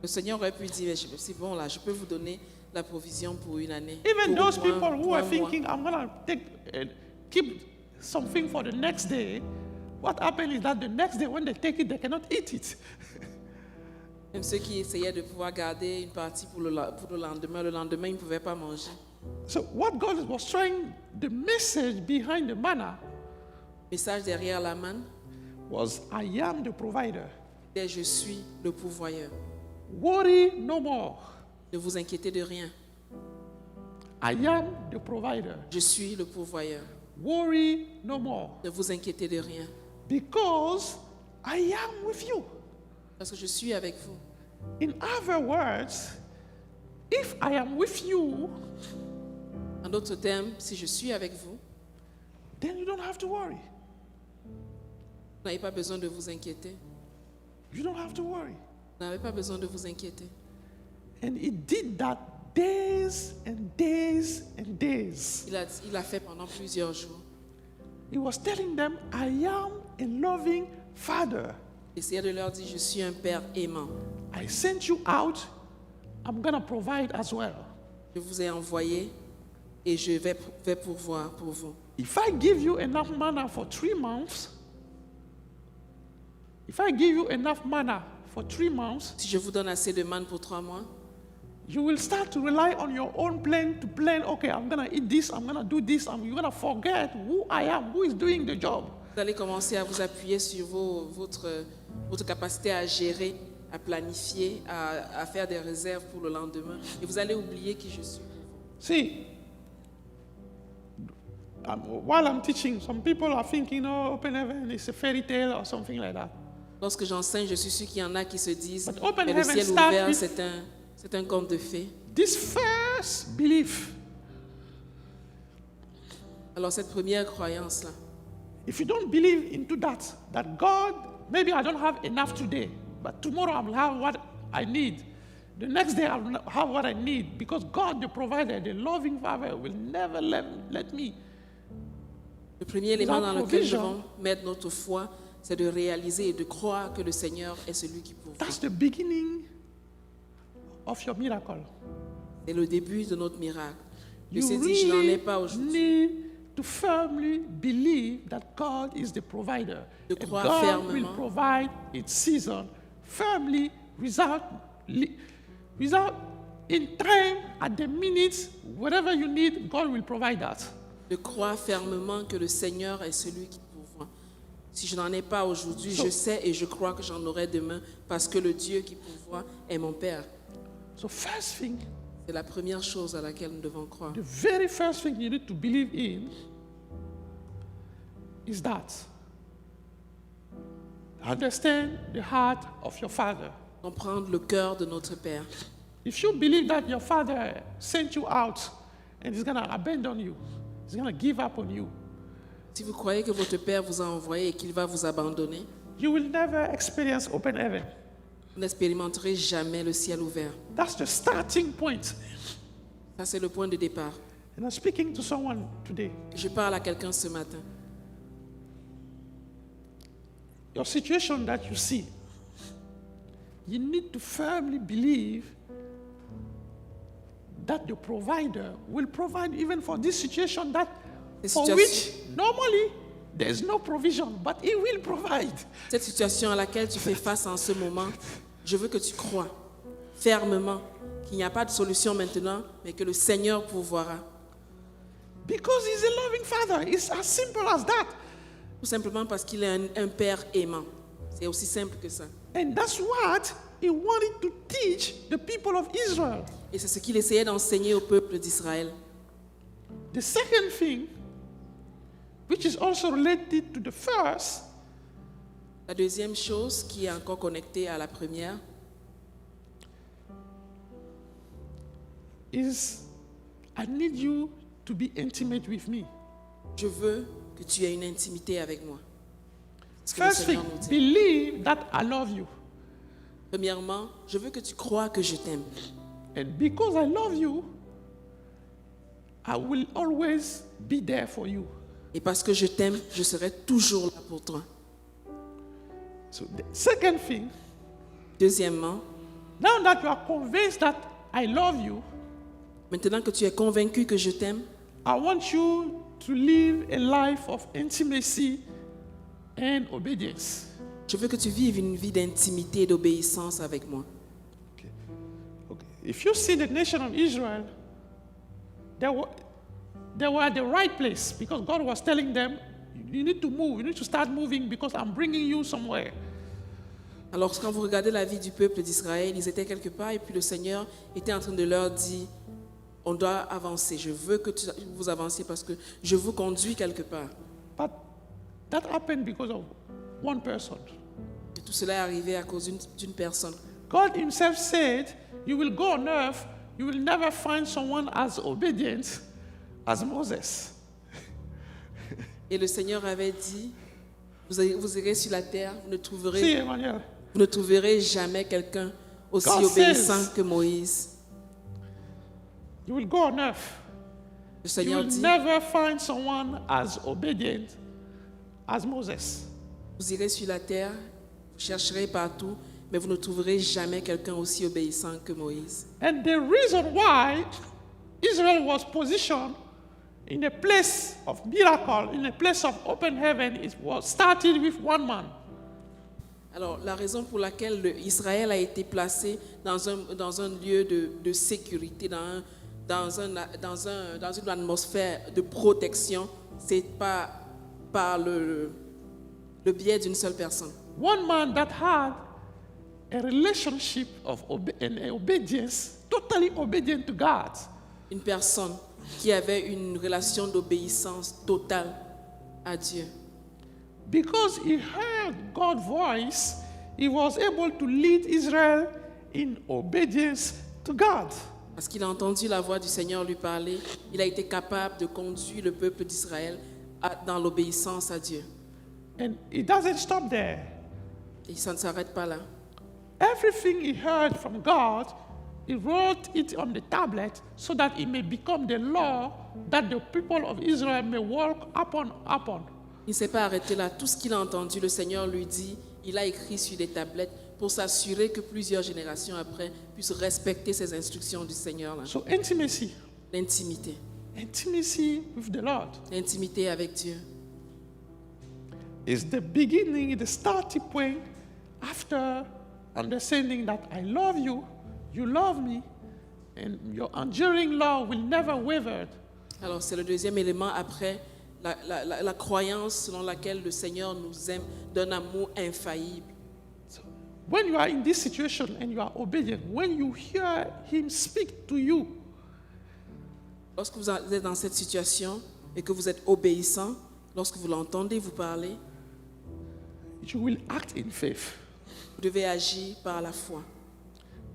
Le Seigneur aurait pu dire, c'est bon là, je peux vous donner la provision pour une année. Even pour those un- people who pour are un mois. thinking, I'm going to keep something for the next day, what happened is that the next day when they take it, they cannot eat it. Même ceux qui essayaient de pouvoir garder une partie pour le lendemain, ils ne pouvaient pas manger. So what God was trying, the message behind the manna Message derrière la manne, was, I am the provider. c'est je suis le pourvoyeur. Worry no more. Ne vous inquiétez de rien. I am the provider. Je suis le pourvoyeur. Worry no more. Ne vous inquiétez de rien. Because I am with you. Parce que je suis avec vous. In other words, if I am with you, En d'autres termes, si je suis avec vous, then you don't have to worry. vous n'avez pas besoin de vous inquiéter. You don't have to worry. Vous n'avez pas besoin de vous inquiéter. And he did that days and days and days. Il a fait pendant plusieurs jours. He was telling them, I am a loving father. Essayez de leur dire, je suis un père aimant. I sent you out. I'm going to provide as well. Je vous ai envoyé et je vais pourvoir pour vous. If I give you enough manna for 3 months, if I give you enough manna for 3 months, Si je vous donne assez de manne pour 3 mois, you will start to rely on your own plan to plan, okay, I'm going to eat this, I'm going to do this, and you're going to forget who I am, who is doing the job. vous allez commencer à vous appuyer sur votre capacité à gérer, à planifier, à faire des réserves pour le lendemain. Et vous allez oublier qui je suis. See, while I'm teaching, some people are thinking, oh, open heaven is a fairy tale or something like that. Lorsque j'enseigne, je suis sûr qu'il y en a qui se disent But open mais le heaven ciel start ouvert, with- c'est un conte de fées. This first belief, Alors cette première croyance-là, if you don't believe into that God, maybe I don't have enough today, but tomorrow I will have what I need. The next day I will have what I need because God, the provider, the loving Father, will never let me Le premier élément dans lequel nous provision, devons mettre notre foi, c'est de réaliser et de croire que le Seigneur est celui qui pourvoit. that's the beginning of your miracle. C'est le début de notre miracle. Je You sais dire, je n'en ai really pas aujourd'hui. need to firmly believe that God is the provider. De And croire God fermement. will provide its season firmly without in time, at the minute, whatever you need, God will provide that. De croire fermement que le Seigneur est celui qui pourvoit. Si je n'en ai pas aujourd'hui, So- je sais et je crois que j'en aurai demain parce que le Dieu qui pourvoit est mon Père. So first thing, C'est la première chose à laquelle nous devons croire. the very first thing you need to believe in is that. Understand the heart of your Father. Comprendre le cœur de notre Père. If you believe that your Father sent you out and He's going to abandon you, He's going to give up on you, Si vous croyez que votre Père vous a envoyé et qu'il va vous abandonner, you will never experience open heaven. vous n'expérimenterez jamais le ciel ouvert. That's the starting point. Ça, c'est le point de départ. And I'm speaking to someone today. Je parle à quelqu'un ce matin. Your situation that you see, you need to firmly believe that the provider will provide even for this situation that This for just- which normally there's no provision, but He will provide. Cette situation à laquelle tu fais face en ce moment, je veux que tu crois fermement qu'il n'y a pas de solution maintenant, mais que le Seigneur pourvoira. Because He's a loving Father. It's as simple as that. Tout simplement parce qu'il est un Père aimant. C'est aussi simple que ça. And that's what He wanted to teach the people of Israel. Et c'est ce qu'il essayait d'enseigner au peuple d'Israël. The second thing, which is also related to the first, La deuxième chose qui est encore connectée à la première, is I need you to be intimate with me. je veux que tu aies une intimité avec moi. C'est ce que le First thing, Seigneur nous dit. believe that I love you. Premièrement, je veux que tu crois que je t'aime. And because I love you, I will always be there for you. Et parce que je t'aime, je serai toujours là pour toi. So the second thing, Deuxièmement, now that you are convinced that I love you, maintenant que tu es convaincu que je t'aime, I want you to live a life of intimacy and obedience. je veux que tu vives une vie d'intimité et d'obéissance avec moi. Okay. If you see the nation of Israel, they were at the right place because God was telling them, you need to move, you need to start moving because I'm bringing you somewhere. Alors quand vous regardez la vie du peuple d'Israël, ils étaient quelque part et puis le Seigneur était en train de leur dire, on doit avancer, je veux que vous avanciez parce que je vous conduis quelque part. But that happened because of one person. Et tout cela est arrivé à cause d'une personne. God Himself said, you will go on earth, you will never find someone as obedient as Moses. Et le Seigneur avait dit, vous irez sur la terre, vous ne See, trouverez, Emmanuel, vous ne trouverez jamais quelqu'un aussi God obéissant says- que Moïse. you will go on earth. Le You Seigneur will dit, never find someone as obedient as Moses. vous irez sur la terre, vous chercherez partout, mais vous ne trouverez jamais quelqu'un aussi obéissant que Moïse. And the reason why Israel was positioned in a place of miracle, in a place of open heaven, it was started with one man. Alors, la raison pour laquelle Israël a été placé dans un lieu de sécurité, dans une atmosphère de protection, c'est pas par le biais d'une seule personne. One man that had a relationship of obedience, totally obedient to God. Une personne qui avait une relation d'obéissance totale à Dieu. Because he heard God's voice, he was able to lead Israel in obedience to God. Parce qu'il a entendu la voix du Seigneur lui parler, il a été capable de conduire le peuple d'Israël dans l'obéissance à Dieu. And it doesn't stop there. Et ça ne s'arrête pas là. Everything he heard from God, He wrote it on the tablet so that it may become the law that the people of Israel may walk upon. Il ne s'est pas arrêté là. Tout ce qu'il a entendu, le Seigneur lui dit, il a écrit sur des tablettes pour s'assurer que plusieurs générations après puissent respecter ces instructions du Seigneur. Là. So intimacy. L'intimité. Intimacy with the Lord L'intimité avec Dieu. is the beginning, the starting point after understanding that I love you, you love me, and your enduring love will never waver. Alors c'est le deuxième élément après la croyance selon laquelle le Seigneur nous aime d'un amour infaillible. So when you are in this situation and you are obedient, when you hear him speak to you, Lorsque vous êtes dans cette situation et que vous êtes obéissant, lorsque vous l'entendez vous parler, you will act in faith vous devez agir par la foi.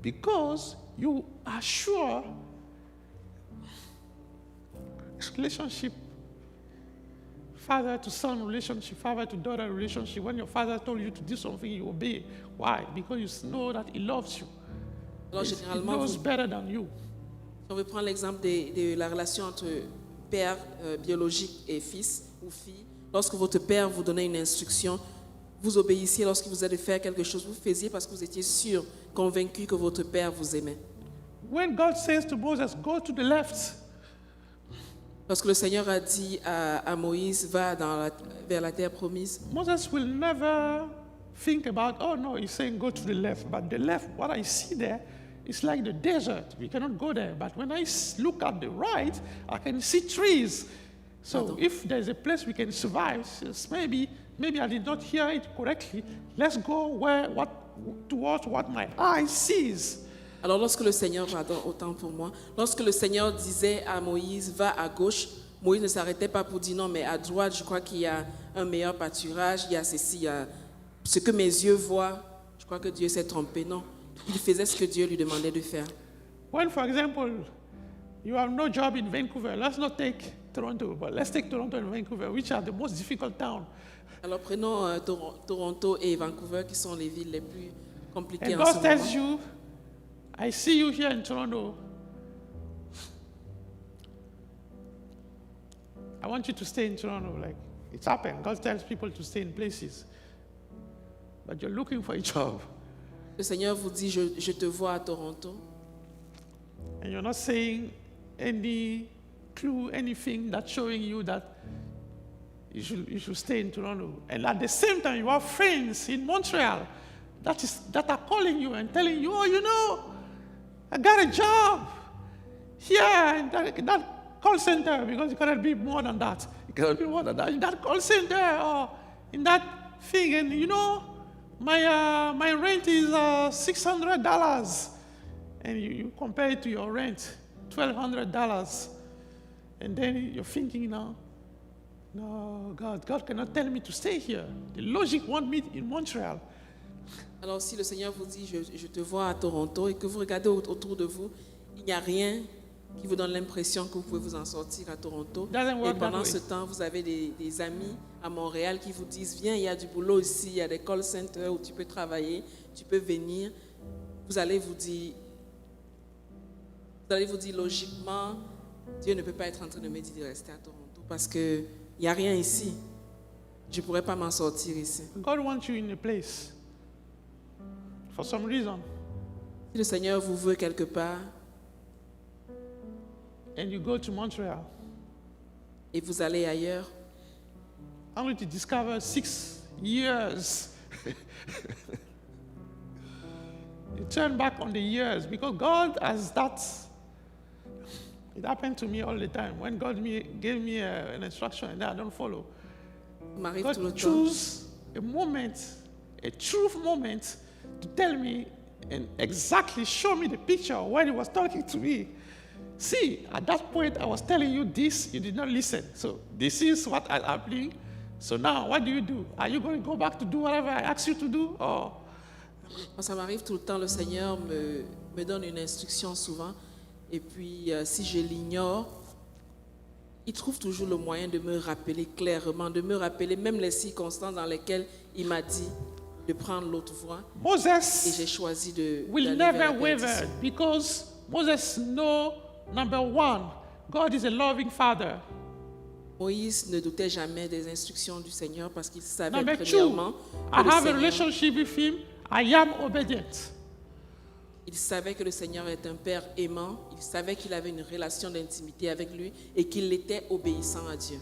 because you are sure relationship, father to son relationship, father to daughter relationship. When your father told you to do something, you obey. Why? Because you know that he loves you. Alors He généralement, knows better than you. si on veut prendre l'exemple de la relation entre père biologique et fils ou fille, lorsque votre père vous donnait une instruction, vous obéissiez. Lorsque vous allez faire quelque chose, vous faisiez parce que vous étiez sûr, convaincu que votre père vous aimait. When God says to Moses, go to the left, Lorsque le Seigneur a dit à Moïse, va vers la terre promise, Moses will never think about, oh no, he's saying go to the left. But the left, what I see there, it's like the desert. We cannot go there. But when I look at the right, I can see trees. So if there's a place we can survive, maybe I did not hear it correctly. Let's go towards what my eye sees. Alors lorsque le Seigneur, pardon, autant pour moi, lorsque le Seigneur disait à Moïse, va à gauche, Moïse ne s'arrêtait pas pour dire non, mais à droite, je crois qu'il y a un meilleur pâturage, il y a ceci, il y a ce que mes yeux voient, je crois que Dieu s'est trompé. Non, il faisait ce que Dieu lui demandait de faire. When, for example, you have no job in Vancouver, let's not take Toronto, but let's take Toronto and Vancouver, which are the most difficult towns. Alors prenons Toronto et Vancouver, qui sont les villes les plus compliquées And en ce God tells moment. you, I see you here in Toronto. I want you to stay in Toronto. Like, it's happened. God tells people to stay in places. But you're looking for a job. Le Seigneur vous dit, je te vois à Toronto. And you're not saying any clue, anything that's showing you that you should stay in Toronto. And at the same time, you have friends in Montreal that are calling you and telling you, oh, you know, I got a job here in that call center, because it cannot be more than that. It cannot be more than that. In that call center or in that thing, and you know, my rent is $600, and you compare it to your rent, $1,200, and then you're thinking now, no, God cannot tell me to stay here. The logic wants me in Montreal. Alors si le Seigneur vous dit, je te vois à Toronto, et que vous regardez autour de vous, il n'y a rien qui vous donne l'impression que vous pouvez vous en sortir à Toronto. Doesn't work Et pendant that ce way. temps, vous avez des amis à Montréal qui vous disent, viens, il y a du boulot ici, il y a des call centers où tu peux travailler, tu peux venir. Vous allez vous dire logiquement, Dieu ne peut pas être en train de me dire de rester à Toronto parce qu'il n'y a rien ici. Je ne pourrais pas m'en sortir ici. God wants you in a place for some reason, Si le Seigneur vous veut quelque part and you go to Montreal et vous allez ailleurs, only to discover 6 years. You turn back on the years because God has that. It happened to me all the time. When God gave me an instruction and I don't follow, ça m'arrive tout le God temps. chose a moment, a truth moment, to tell me and exactly show me the picture when He was talking to me. See, at that point, I was telling you this, you did not listen. So this is what is happening. So now, what do? Are you going to go back to do whatever I asked you to do? Or Moi, ça m'arrive tout le temps. Le Seigneur me donne une instruction souvent. Et puis, si je l'ignore, il trouve toujours le moyen de me rappeler clairement, de me rappeler même les circonstances dans lesquelles il m'a dit. de prendre l'autre voie et Moses j'ai choisi de will d'aller vers never la waver perdition. because Moses know, number one, God is a loving father. Moïse ne doutait jamais des instructions du Seigneur parce qu'il savait Number two, premièrement I que le have a Seigneur, relationship with him. I am obedient. il savait que le Seigneur est un Père aimant, il savait qu'il avait une relation d'intimité avec lui et qu'il était obéissant à Dieu.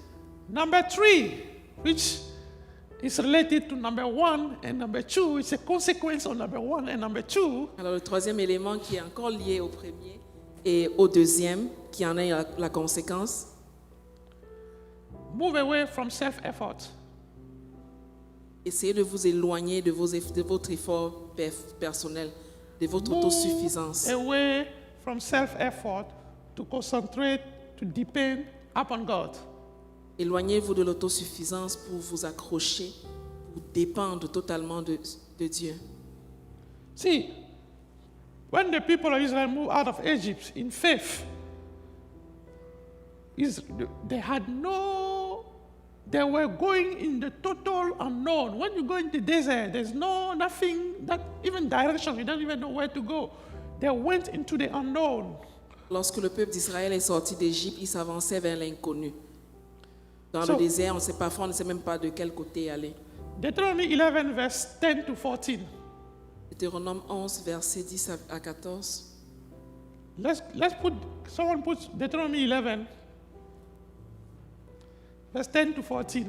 Number three, which is related to number one and number two, it's a consequence of number one and number two. Alors le troisième élément qui est encore lié au premier et au deuxième, qui en est la conséquence, Move away from self-effort. essayez de vous éloigner de votre effort personnel, de votre autosuffisance. Move away from self-effort to concentrate, to depend upon God. Éloignez-vous de l'autosuffisance pour vous accrocher, pour dépendre totalement de Dieu. See, when the people of Israel moved out of Egypt in faith, they were going in the total unknown. When you go in the desert, there's nothing, that even direction, you don't even know where to go. They went into the unknown. Lorsque le peuple d'Israël est sorti d'Égypte, il s'avançait vers l'inconnu. Dans So- le désert, parfois on ne sait même pas de quel côté aller. Deuteronomy 11, verse 10 to 14. Deutéronome 11, versets 10 à 14. Someone put Deuteronomy 11, verse 10 to 14.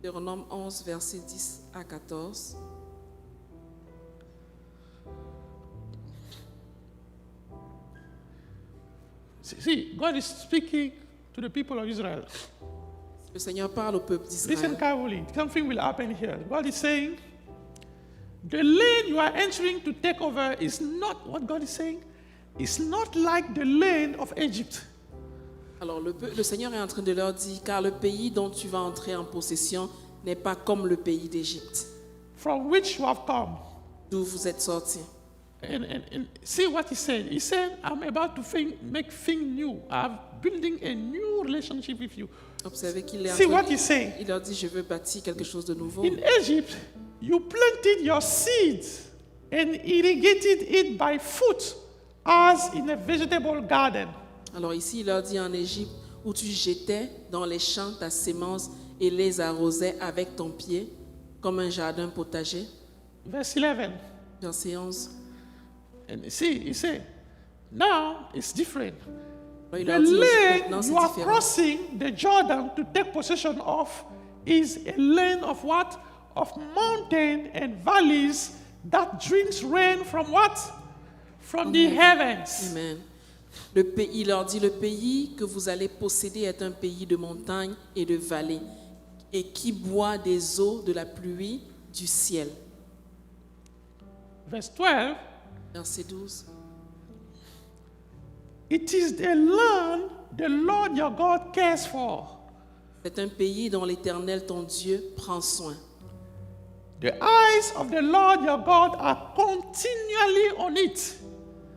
Deutéronome 11, versets 10 à 14. See, God is speaking to the people of Israel. Le Seigneur parle au peuple Listen d'Israël. carefully. Something will happen here. God is saying, the lane you are entering to take over is not what God is saying. It's not like the lane of Egypt. Alors le Seigneur est en train de leur dire, car le pays dont tu vas entrer en possession n'est pas comme le pays d'Égypte, From which you have come. d'où vous êtes sortis. And see what he said. He said, I'm about to make things new. I'm building a new relationship with you. Observez qu'il est en See train what de- he's saying. il leur dit, je veux bâtir quelque chose de nouveau. In Egypt, you planted your seeds and irrigated it by foot as in a vegetable garden. Alors ici, il leur dit en Égypte, où tu jetais dans les champs ta sémence et les arrosais avec ton pied, comme un jardin potager. Verse 11. Verset 11. And see, he said, now it's different. Alors, il The leur dit, lane maintenant c'est you are différent. crossing the Jordan to take possession of is a lane of what? Of mountain and valleys that drinks rain from what? From the heavens. Amen. Le pays, il leur dit, le pays que vous allez posséder est un pays de montagnes et de vallées, et qui boit des eaux de la pluie du ciel. Verse 12. Verset 12. It is the land the Lord your God cares for. C'est un pays dont l'Éternel, ton Dieu, prend soin. The eyes of the Lord your God are continually on it,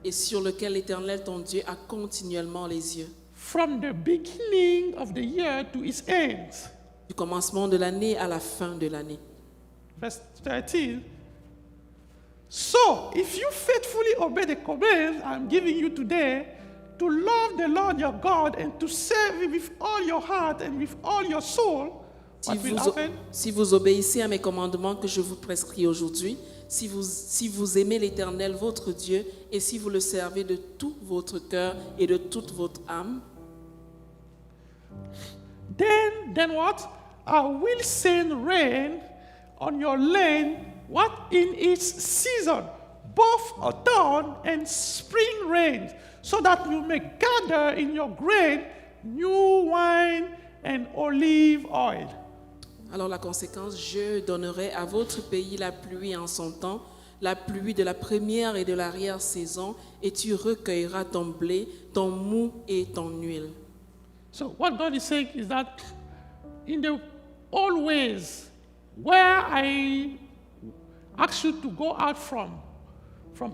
Et sur lequel l'Éternel, ton Dieu, a continuellement les yeux. from the beginning of the year to its end. Du commencement de l'année à la fin de l'année. Verse 13. So, if you faithfully obey the command I'm giving you today, to love the Lord your God and to serve Him with all your heart and with all your soul, Si what will vous, happen? si vous obéissez à mes commandements que je vous prescris aujourd'hui, si vous aimez l'Éternel, votre Dieu, et si vous le servez de tout votre cœur et de toute votre âme, Then what? I will send rain on your land, what in its season, both autumn and spring rain, so that you may gather in your grain new wine and olive oil. alors la conséquence, je donnerai à votre pays la pluie en son temps, la pluie de la première et de l'arrière-saison, et tu recueilleras ton blé, ton mou et ton huile. So what God is saying is that in the old ways where I asked you to go out from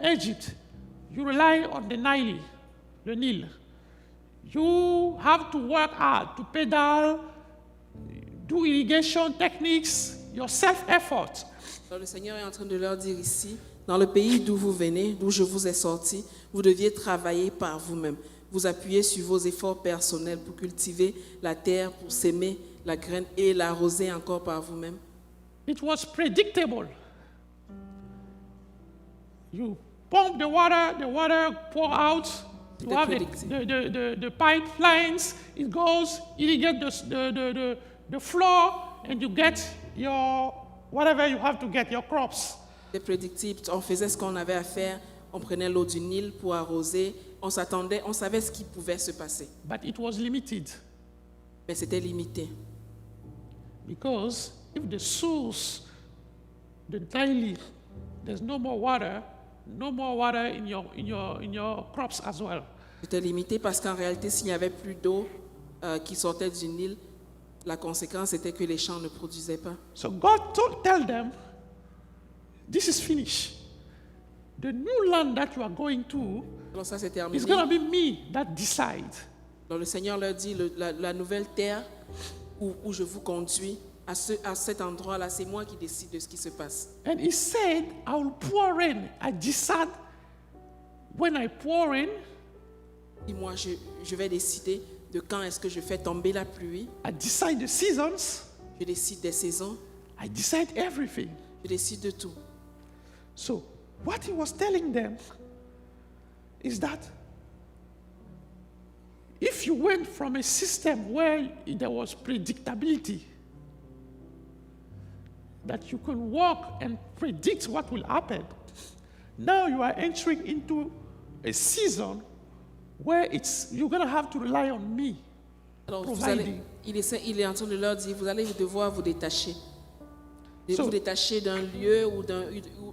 Egypt, you rely on the Nile, the Nile. You have to work hard to pedal, do irrigation techniques. your self-effort. Alors le Seigneur est en train de leur dire ici, dans le pays d'où vous venez, d'où je vous ai sorti, vous deviez travailler par vous-même. Vous appuyez sur vos efforts personnels pour cultiver la terre, pour s'aimer la graine et l'arroser encore par vous-même. It was predictable. You pump the water pour out. You have the pipelines, it goes, irrigate the floor, and you get your, whatever you have to get, your crops. C'était prédictible, on faisait ce qu'on avait à faire, on prenait l'eau du Nil pour arroser, on s'attendait, on savait ce qui pouvait se passer. But it was limited. Mais c'était limité. Because if the source, the daily, there's no more water in your crops as well. C'était limité parce qu'en réalité, s'il n'y avait plus d'eau qui sortait du Nil, la conséquence était que les champs ne produisaient pas. So God tell them, this is finished. The new land that you are going to, Alors ça, c'est terminé. it's going to be me that decide. Alors le Seigneur leur dit, la nouvelle terre où je vous conduis, à cet endroit-là, c'est moi qui décide de ce qui se passe. And he said, I will pour in. I decide when I pour in, Et moi, je vais décider de quand est-ce que je fais tomber la pluie. I decide the seasons, Je décide des saisons. I decide everything. Je décide de tout. So what he was telling them is that if you went from a system where there was predictability, that you can walk and predict what will happen, now you are entering into a season where you're going to have to rely on me. Alors, providing. il est en train de leur dire, vous allez devoir vous détacher. So- Vous détacher d'un lieu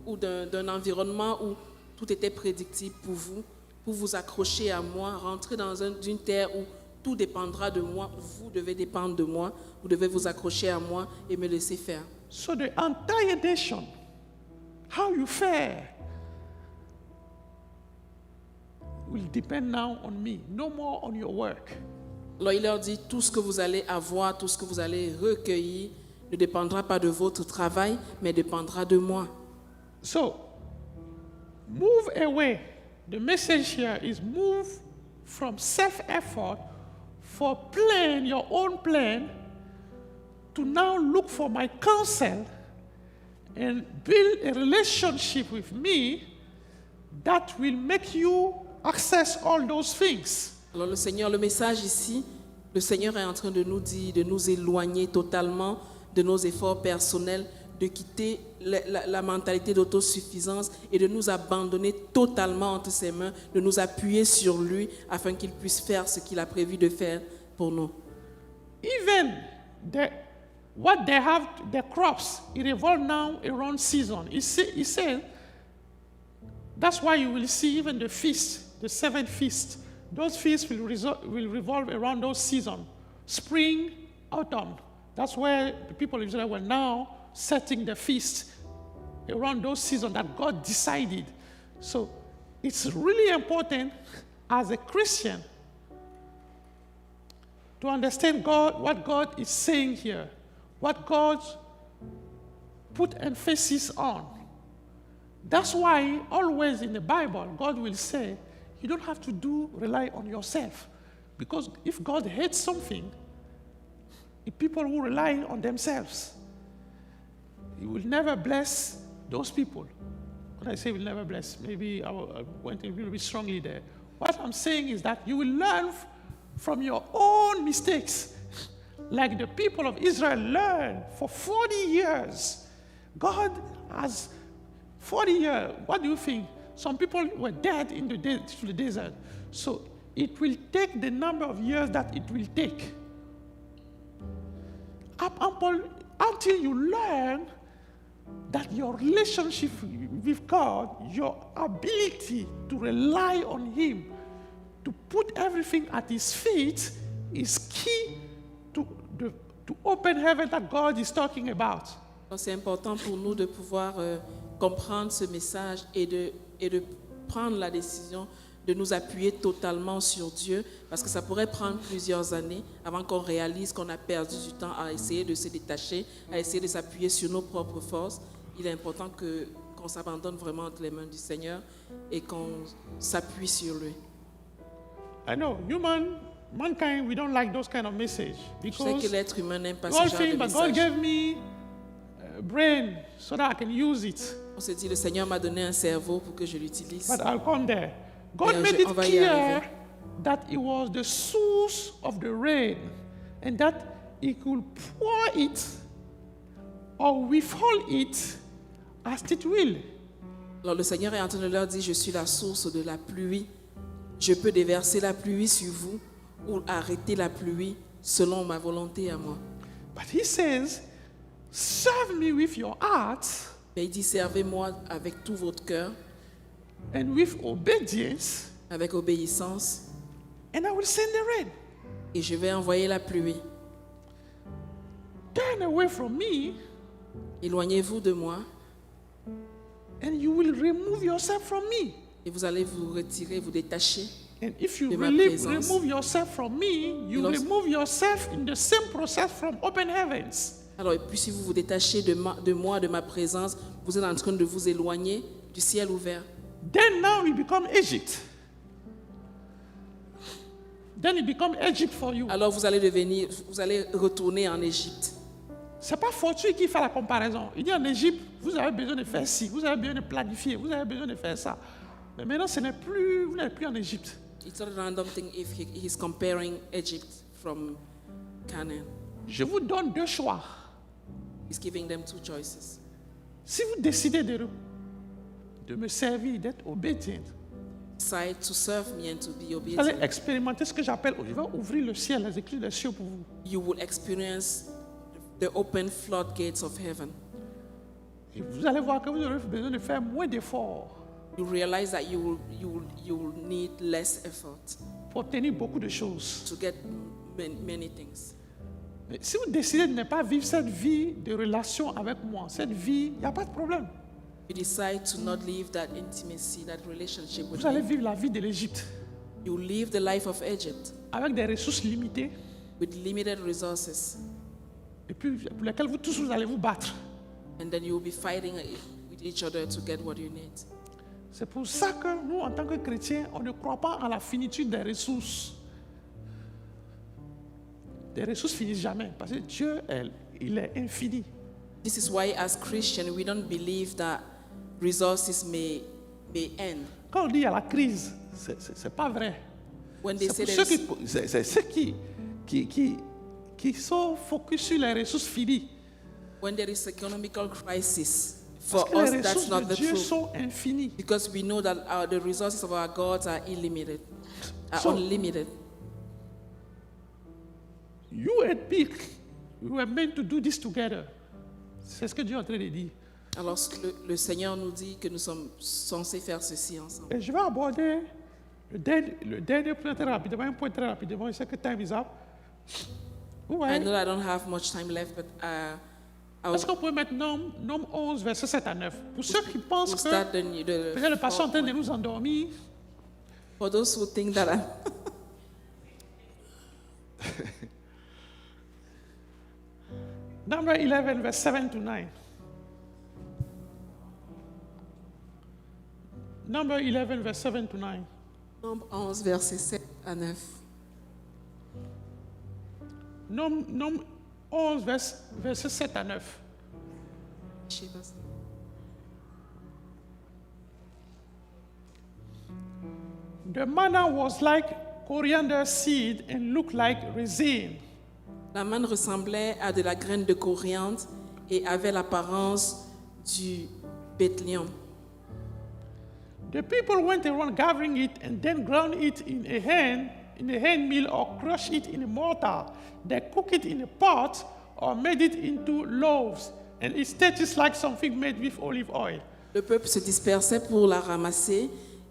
ou d'un environnement où tout était prédictible pour vous accrocher à moi, rentrer dans une terre où tout dépendra de moi, vous devez dépendre de moi, vous devez vous accrocher à moi et me laisser faire. So the entire nation, how you fare, will depend now on me, no more on your work. Alors il leur dit, tout ce que vous allez avoir, tout ce que vous allez recueillir, ne dépendra pas de votre travail, mais dépendra de moi. So, move away. The message here is move from self-effort for plan, your own plan, to now look for my counsel and build a relationship with me that will make you access all those things. Alors le Seigneur, le message ici, le Seigneur est en train de nous dire, de nous éloigner totalement de nos efforts personnels, de quitter la mentalité d'autosuffisance et de nous abandonner totalement entre ses mains, de nous appuyer sur lui afin qu'il puisse faire ce qu'il a prévu de faire pour nous. Even what they have, the crops, it revolve now around season. He said, that's why you will see even the feast, the 7 feasts. Those feasts will revolve around those seasons, spring, autumn. That's where the people of Israel were now setting the feast around those seasons that God decided. So it's really important as a Christian to understand God, what God is saying here, what God put emphasis on. That's why always in the Bible, God will say, you don't have to rely on yourself. Because if God hates something, the people who rely on themselves, He will never bless those people. When I say will never bless, maybe I went a little bit strongly there. What I'm saying is that you will learn from your own mistakes. Like the people of Israel learned for 40 years. God has 40 years. What do you think? Some people were dead in the desert. So it will take the number of years that it will take. Until you learn that your relationship with God, your ability to rely on Him, to put everything at His feet, is key to open heaven that God is talking about. C'est important pour nous de pouvoir comprendre ce message et de prendre la décision de nous appuyer totalement sur Dieu, parce que ça pourrait prendre plusieurs années avant qu'on réalise qu'on a perdu du temps à essayer de se détacher, à essayer de s'appuyer sur nos propres forces. Il est important qu'on s'abandonne vraiment entre les mains du Seigneur et qu'on s'appuie sur lui. I know, mankind, we don't like those kind of message. Je sais Because que l'être humain n'aime pas we ce all genre think, de but God message. gave me a brain so that I can use it. On se dit, le Seigneur m'a donné un cerveau pour que je l'utilise. But I'll come there. God Mais made it on va y clear arriver. that it was the source of the rain and that he could pour it or withhold it as it will. Alors le Seigneur est en train de leur dire, je suis la source de la pluie. Je peux déverser la pluie sur vous ou arrêter la pluie selon ma volonté à moi. But he says, serve me with your heart Mais il dit, servez-moi avec tout votre cœur, and with obedience, avec obéissance, and I will send the rain. et je vais envoyer la pluie. Turn away from me, Éloignez-vous de moi, and you will remove yourself from me. et vous allez vous retirer, vous détacher. And if you De ma really présence. remove yourself from me, you Et lorsque- remove yourself in the same process from open heavens. Alors, et puis si vous vous détachez de moi, de ma présence, vous êtes en train de vous éloigner du ciel ouvert. Then now it become Egypt. Then it become Egypt for you. Alors vous allez retourner en Égypte. C'est pas Fortuit qui fait la comparaison. Il dit en Égypte, vous avez besoin de faire ci, vous avez besoin de planifier, vous avez besoin de faire ça. Mais maintenant, vous n'êtes plus en Égypte. It's not a random thing if he's comparing Egypt from Canaan. Je vous donne deux choix. He's giving them two choices. Si vous décidez de me servir, d'être obédiente, Decide to serve me and to be vous allez obedient. expérimenter ce que j'appelle, je vais ouvrir le ciel, les éclus des cieux pour vous. You will experience the open floodgates of heaven. Et vous allez voir que vous aurez besoin de faire moins d'efforts You realize that you will need less effort pour obtenir beaucoup de choses. to get many things. Mais si vous décidez de ne pas vivre cette vie de relation avec moi, cette vie, il n'y a pas de problème. You decide to not live that intimacy, that relationship with Vous allez me. vivre la vie de l'Égypte You live the life of Egypt avec des ressources limitées with limited resources, et puis pour lesquelles vous tous vous allez vous battre. and then you will be fighting with each other to get what you need. C'est pour ça que nous, en tant que chrétiens, on ne croit pas en la finitude des ressources. Les ressources finissent jamais parce que Dieu, il est infini. This is why, as Christians, we don't believe that resources may end. Quand on dit il y a la crise, c'est pas vrai. When they C'est say pour there ceux is, c'est ceux qui sont focus sur les ressources finies. when there is economical crisis, for Parce que us les that's ressources not de the Dieu truth, sont infinies. because we know that the resources of our gods are So- unlimited. You and me, we were meant to do this together. C'est ce que Dieu est en train de dire. Alors le Seigneur nous dit que nous sommes censés faire ceci ensemble. Et je vais aborder le dernier point très rapidement, un point très rapidement. Je sais que time is up. I Ouais. know I don't have much time left, but Est-ce qu'on peut mettre Nom 11, versets 7 à 9? Pour ceux qui pensent we'll que start peut-être le pasteur est en train de nous endormir, for those who think that Number 11, verse 7 to 9. Number 11, verse 7 to 9. Nombre 11, versets 7 à 9. Nom 11, verset 7 à 9. Je sais pas ça. The manna was like coriander seed and looked like resin. La manne ressemblait à de la graine de coriandre et avait l'apparence du bétlion. The people went around gathering it and then ground it in a hand mill or crushed it in a mortar. They cooked it in a pot or made it into loaves. And it tastes like something made with olive oil. Le peuple se dispersait pour la ramasser.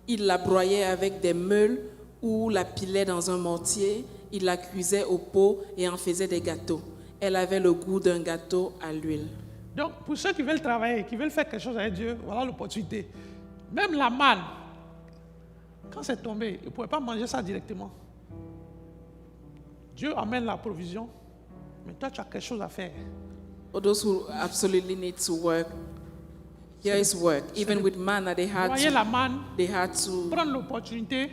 Il la broyait avec des meules ou la pilait dans un mortier. Il la cuisait au pot et en faisait des gâteaux. Elle avait le goût d'un gâteau à l'huile. Donc, pour ceux qui veulent travailler, qui veulent faire quelque chose avec Dieu, voilà l'opportunité. Même la manne, quand c'est tombé, ils ne pouvaient pas manger ça directement. Dieu amène la provision, mais toi, tu as quelque chose à faire. For those who absolutely need to work, here is work. Even with manna, they had Voyez la manne, to prendre l'opportunité.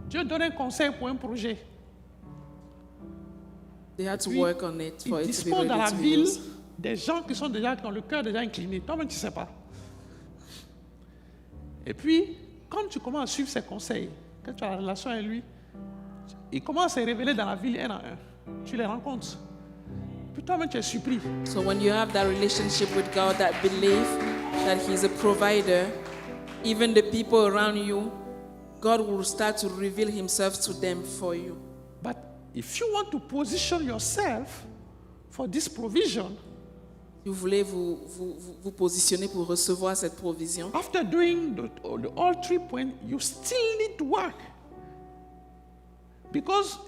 Dieu donne un conseil pour un projet. Puis, work on it il for it to be dispose dans la ready to be ville used. des gens qui sont déjà dans le cœur déjà incliné. Toi-même, tu ne sais pas. Et puis, quand tu commences à suivre ses conseils, quand tu as la relation avec lui, il commence à se révéler dans la ville un à un. Tu les rencontres. Puis toi-même, tu es surpris. So when you have that relationship with God, that belief that He's a provider, even the people around you, God will start to reveal Himself to them for you. But if you want to position yourself for this provision, Si vous voulez vous positionner pour recevoir cette provision, after doing all 3 points, you still need to work. Because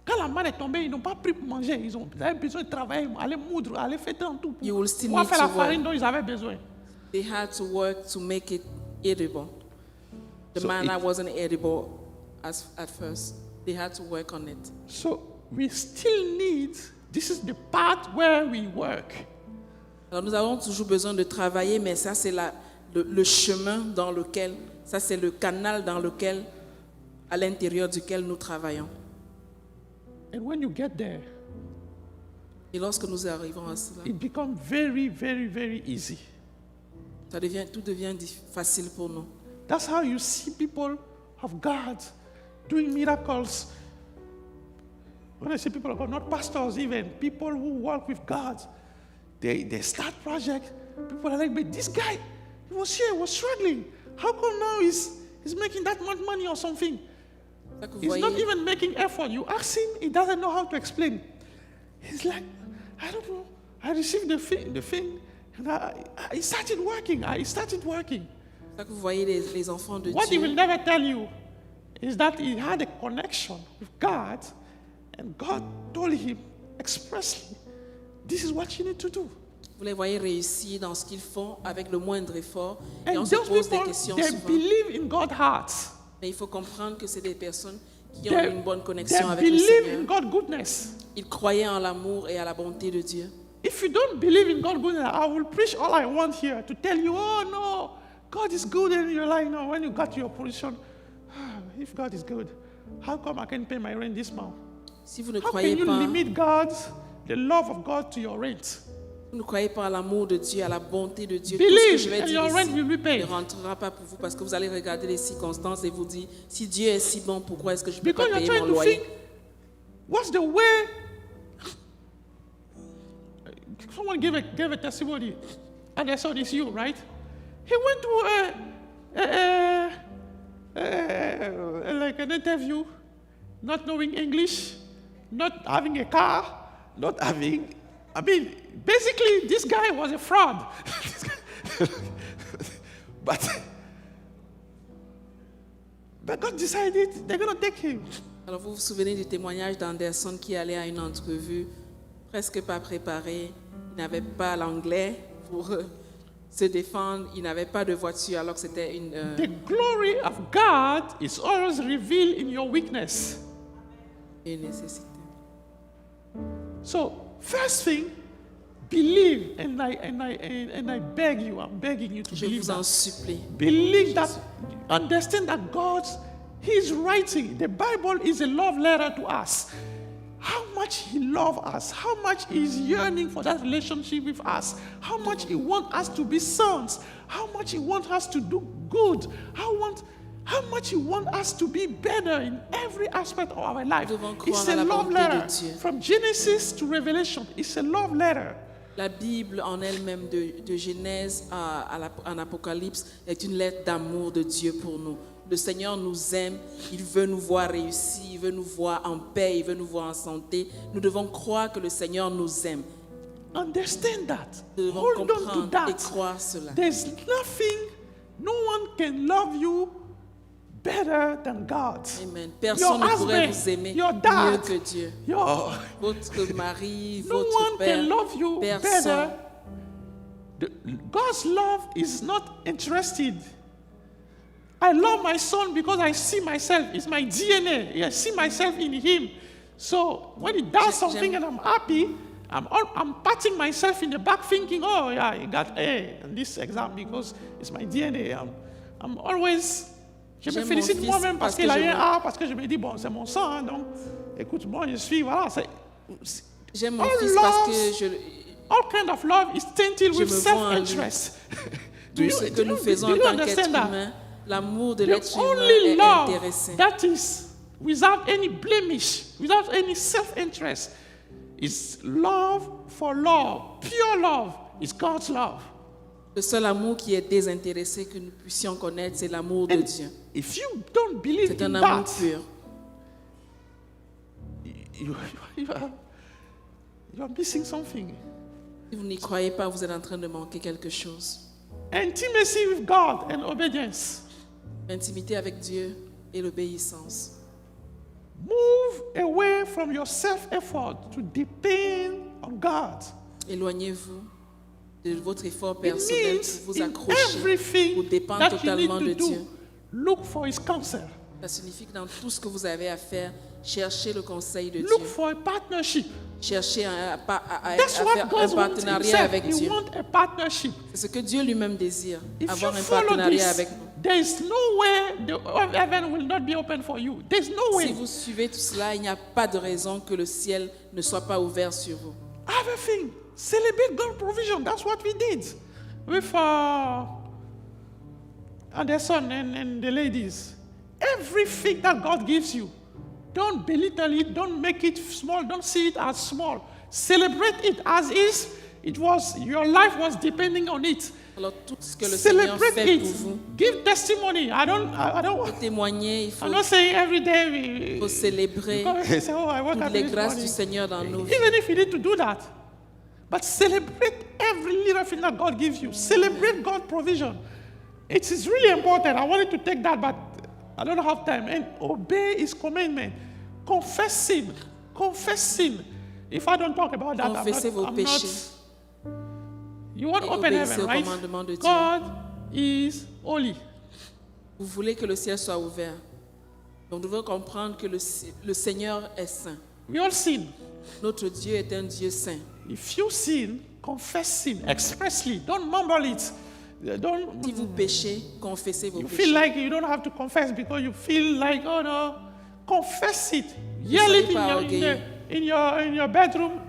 quand la manne est tombée, ils n'ont pas pris pour manger. Ils avaient besoin de travailler, aller moudre, aller faire tout You will still pour need faire la to farine work. dont ils avaient besoin. They had to work to make it edible. The So manna wasn't edible at first. They had to work on it. So we still need, this is the part where we work. Alors nous avons toujours besoin de travailler, mais ça c'est le chemin dans lequel, ça c'est le canal dans lequel, à l'intérieur duquel nous travaillons. And when you get there, Et lorsque nous arrivons à cela, it becomes very, very, very easy. tout devient facile pour nous. That's how you see people of God doing miracles. When I say people of God, not pastors even, people who work with God. They start projects. People are like, but this guy, he was here, he was struggling. How come now he's making that much money or something? Ça que vous He's voyez, not even making effort. You ask him, he doesn't know how to explain. He's like, I don't know. I received the thing and I started working. ça que vous voyez les enfants de What he will Dieu. never tell you is that he had a connection with God, and God told him expressly, this is what you need to do. Vous les voyez réussir dans ce qu'ils font avec le moindre effort. Et And on se those pose des people, questions they souvent. believe in God's heart. Mais il faut comprendre que c'est des personnes qui ont They, une bonne they connexion avec le believe Seigneur. in God's goodness. Ils croyaient en l'amour et à la bonté de Dieu. If you don't believe in God's goodness, I will preach all I want here to tell you, oh no, God is good, and you're like, no, when you got to your position, if God is good, how come I can pay my rent this month? Si vous ne How croyez can you pas, limit the love of God to your rent? vous ne croyez pas à l'amour de Dieu, à la bonté de Dieu, tout ce que je Believe vais and dire your rent ici will be ne paid. rentrera pas pour vous parce que vous allez regarder les circonstances et vous dire si Dieu est si bon, pourquoi est-ce que je ne peux Because pas you're payer trying mon to loyer? think, what's the way? Someone gave a testimony, and I saw this you, right? He went to like an interview, not knowing English, not having a car, not having. I mean, basically, this guy was a fraud. but God decided they're going to take him. Alors vous vous souvenez du témoignage d'Anderson qui allait à une entrevue presque pas préparé, il n'avait pas l'anglais pour se défendre, il n'avait pas de voiture alors que c'était The glory of God is always revealed in your weakness. une nécessité. So, first thing, believe, and I beg you, I'm begging you to Je believe vous en that. supplie. Believe that, understand that God, He is writing. The Bible is a love letter to us. How much He loves us, how much He is yearning for that relationship with us, how much He wants us to be sons, how much He wants us to do good, how much He wants us to be better in every aspect of our life. Nous devons It's croire a à la love bonté de letter. Dieu. From Genesis to Revelation, it's a love letter. La Bible en elle-même, de Genèse en Apocalypse, est une lettre d'amour de Dieu pour nous. Le Seigneur nous aime, il veut nous voir réussir, il veut nous voir en paix, il veut nous voir en santé. Nous devons croire que le Seigneur nous aime. Understand that. Nous devons Hold on to comprendre et that. croire cela. There's nothing, no one can love you better than God. Amen. Personne ne pourrait vous aimer your mieux dad, que Dieu. Votre mari, no votre one père, can love you personne. better. God's love is not interested I love my son because I see myself. It's my DNA. I see myself in him. So when he does something and I'm happy, I'm patting myself in the back thinking, oh yeah, he got A in this exam because it's my DNA. I'm always... Je me félicite moi-même parce qu'il a eu un A, parce que je me dis, bon, c'est mon sang, hein, donc, écoute, moi, je suis, voilà. J'aime mon fils parce que all kind of love is tainted with self-interest. Tout ce que nous faisons en tant qu'être humain, l'amour de l'être humain only est love intéressant. that is without any blemish, without any self-interest, is love for love. Pure love is God's love. Le seul amour qui est désintéressé que nous puissions connaître, c'est l'amour de Dieu. If you don't believe C'est in un amour that, pur. you are missing something. Si vous n'y croyez pas, vous êtes en train de manquer quelque chose. Intimacy with God and obedience. L'intimité avec Dieu et l'obéissance. Move away from your self-effort to depend on God. Éloignez-vous de votre effort It personnel means pour vous in accrocher, pour everything dépendre that you totalement de need to Dieu. do, look for His counsel. Ça signifie que dans tout ce que vous avez à faire, cherchez le conseil de Look Dieu. for a partnership. Cherchez à That's faire what un God wants partenariat Himself. avec He Dieu. wants a partnership. C'est ce que Dieu lui-même désire, If avoir you un follow partenariat this, avec nous. there is no way the heaven will not be open for you. There's no Si way. vous suivez tout cela, il n'y a pas de raison que le ciel ne soit pas ouvert sur vous. Everything. Celebrate God's provision. That's what we did with Anderson and the ladies. Everything that God gives you, don't belittle it, don't make it small, don't see it as small. Celebrate it as is. It was, your life was depending on it. Alors tout ce que le Seigneur Celebrate fait it. pour vous, Give testimony. I don't pour témoigner, il faut, I'm not saying every day we célébrer say, oh, I woke toutes up les this grâces morning. du Seigneur dans nos vies. Even if you need to do that. But celebrate every little thing that God gives you. Celebrate God's provision. It is really important. I wanted to take that, but I don't have time. And obey His commandment. Confess sin. Confess sin. If I don't talk about that, Confessez vos I'm péchés. not. You want Et open obéissez heaven, au right? commandement de Dieu. God is holy. Vous voulez que le ciel soit ouvert. Donc nous devons comprendre que le Seigneur est saint. We all sin. Notre Dieu est un Dieu saint. If you sin, confess sin expressly. Don't mumble it. Don't. Si vous péchez, confessez vos You péchés. feel like you don't have to confess because you feel like, oh no, confess it. Yell it in your bedroom.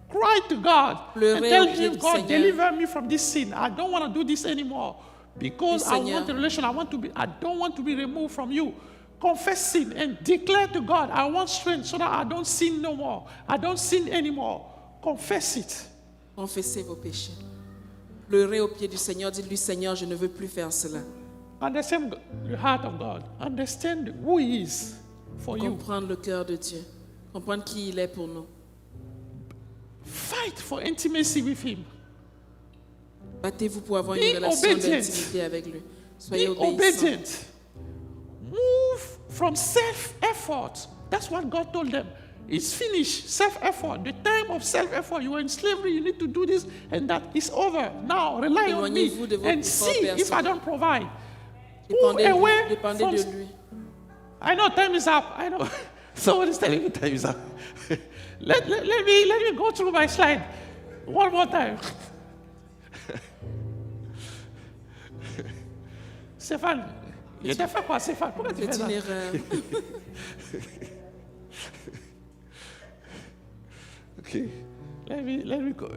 Cry to God and tell Him, God, deliver me from this sin. I don't want to do this anymore because I want a relation. I don't want to be removed from you. Confess sin and declare to God, I want strength so that I don't sin no more. I don't sin anymore. Confess it. Confessez vos péchés. Pleurez au pied du Seigneur. Dites-lui, Seigneur, je ne veux plus faire cela. Understand the heart of God. Understand who He is for you. Comprendre le cœur de Dieu. Comprendre qui il est pour nous. Fight for intimacy with Him. Battez-vous pour avoir Be une relation obedient. d'intimité avec lui. Soyez Be obéissants. obedient. Move from self-effort. That's what God told them. It's finished. Self-effort. The time of self-effort. You were in slavery. You need to do this and that. It's over. Now rely on me Éloignez-vous de votre and effort see if I personnel. don't provide. Move away Dépendez from. de lui. I know time is up. I know. Someone is telling me time is up. let me go through my slide one more time. Stéphane, il t'a fait quoi, Stéphane? Pourquoi tu fais C'est ça? une erreur. Okay, let me go.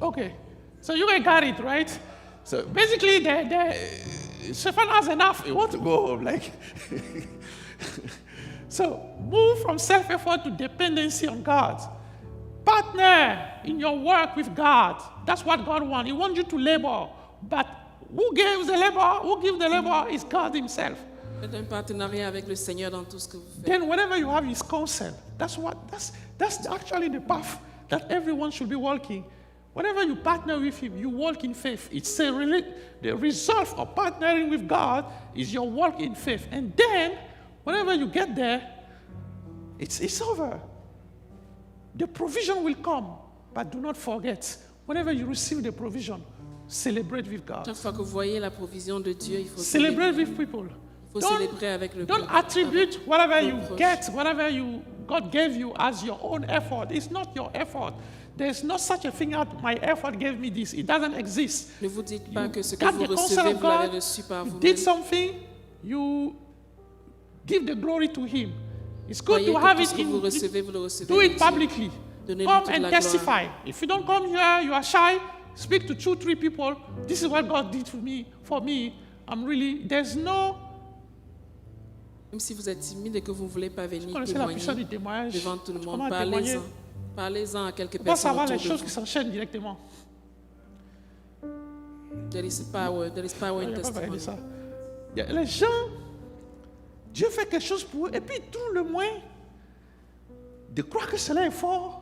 Okay, so you guys got it, right? So basically, Stefan has enough. He wants to go home, like. So move from self-effort to dependency on God. Partner in your work with God. That's what God wants. He wants you to labor, but who gives the labor? Who gives the labor is God Himself. Faites un partenariat avec le Seigneur dans tout ce que vous faites. Then whenever you have His counsel, that's actually the path that everyone should be walking. Whenever you partner with Him, you walk in faith. It's the result of partnering with God is your walk in faith. And then, whenever you get there, it's over. The provision will come, but do not forget, whenever you receive the provision, celebrate with God. Chaque fois que vous voyez la provision de Dieu, il faut Celebrate célébrer. with people. Il faut célébrer avec le Don't peuple, attribute avec whatever nos you proches. get, whatever God gave you as your own effort. It's not your effort. There's no such a thing as my effort gave me this. It doesn't exist. Ne vous dites pas que ce que Got vous the consent recevez, of vous l'avez God. reçu par You vous-même. did something, you give the glory to Him. It's good Croyez to que have tout it ce que vous in. recevez, vous le recevez Do de it Dieu. publicly. Donnez-lui Come toute and la testify. If you don't come here, you are shy. Speak to 2, 3 people. This is what God did for me. I'm really. There's no. Même si vous êtes timide et que vous ne voulez pas venir Vous connaissez la témoigner puissance du témoignage. devant tout le monde, Comment témoigner? parlez-en. Parlez-en à quelques Pas personnes savoir autour les de choses vous. qui s'enchaînent directement. There is power in Il n'y a pas parlé de testimony. ça. Les gens, Dieu fait quelque chose pour eux et puis ils trouvent le moyen de croire que cela est fort.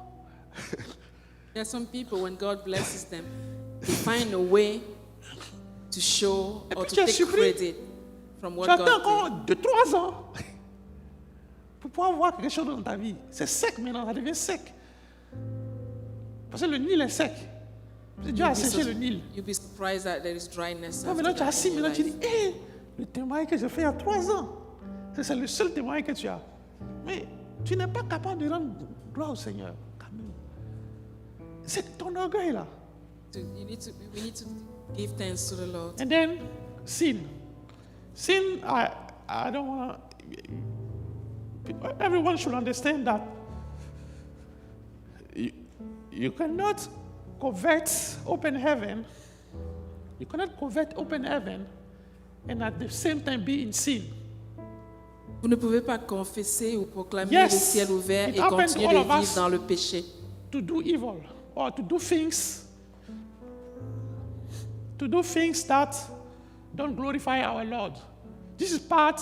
There are some people, when God blesses them, they find a way to show or puis to tu es take surpris. credit from what Tu attends God encore 2-3 ans pour pouvoir voir quelque chose dans ta vie. C'est sec maintenant, ça devient sec. Parce que le Nil est sec. Dieu a séché le Nil. You'll be surprised that there is dryness. Toi, after maintenant, tu as that 6 in your maintenant, tu life. dis, hé, le témoignage que j'ai fait il y a 3 ans, c'est le seul témoignage que tu as. Mais tu n'es pas capable de rendre gloire au Seigneur. Quand même. C'est ton orgueil là. We need to give thanks to the Lord. And then sin. Sin, I don't want to. Everyone should understand that you cannot covet open heaven. You cannot covet open heaven and at the same time be in sin. Vous ne pouvez pas confesser ou proclamer Yes, le ciel ouvert it et happens continuer to all de of vivre us. dans le péché. To do evil or to do things that don't glorify our Lord. This is part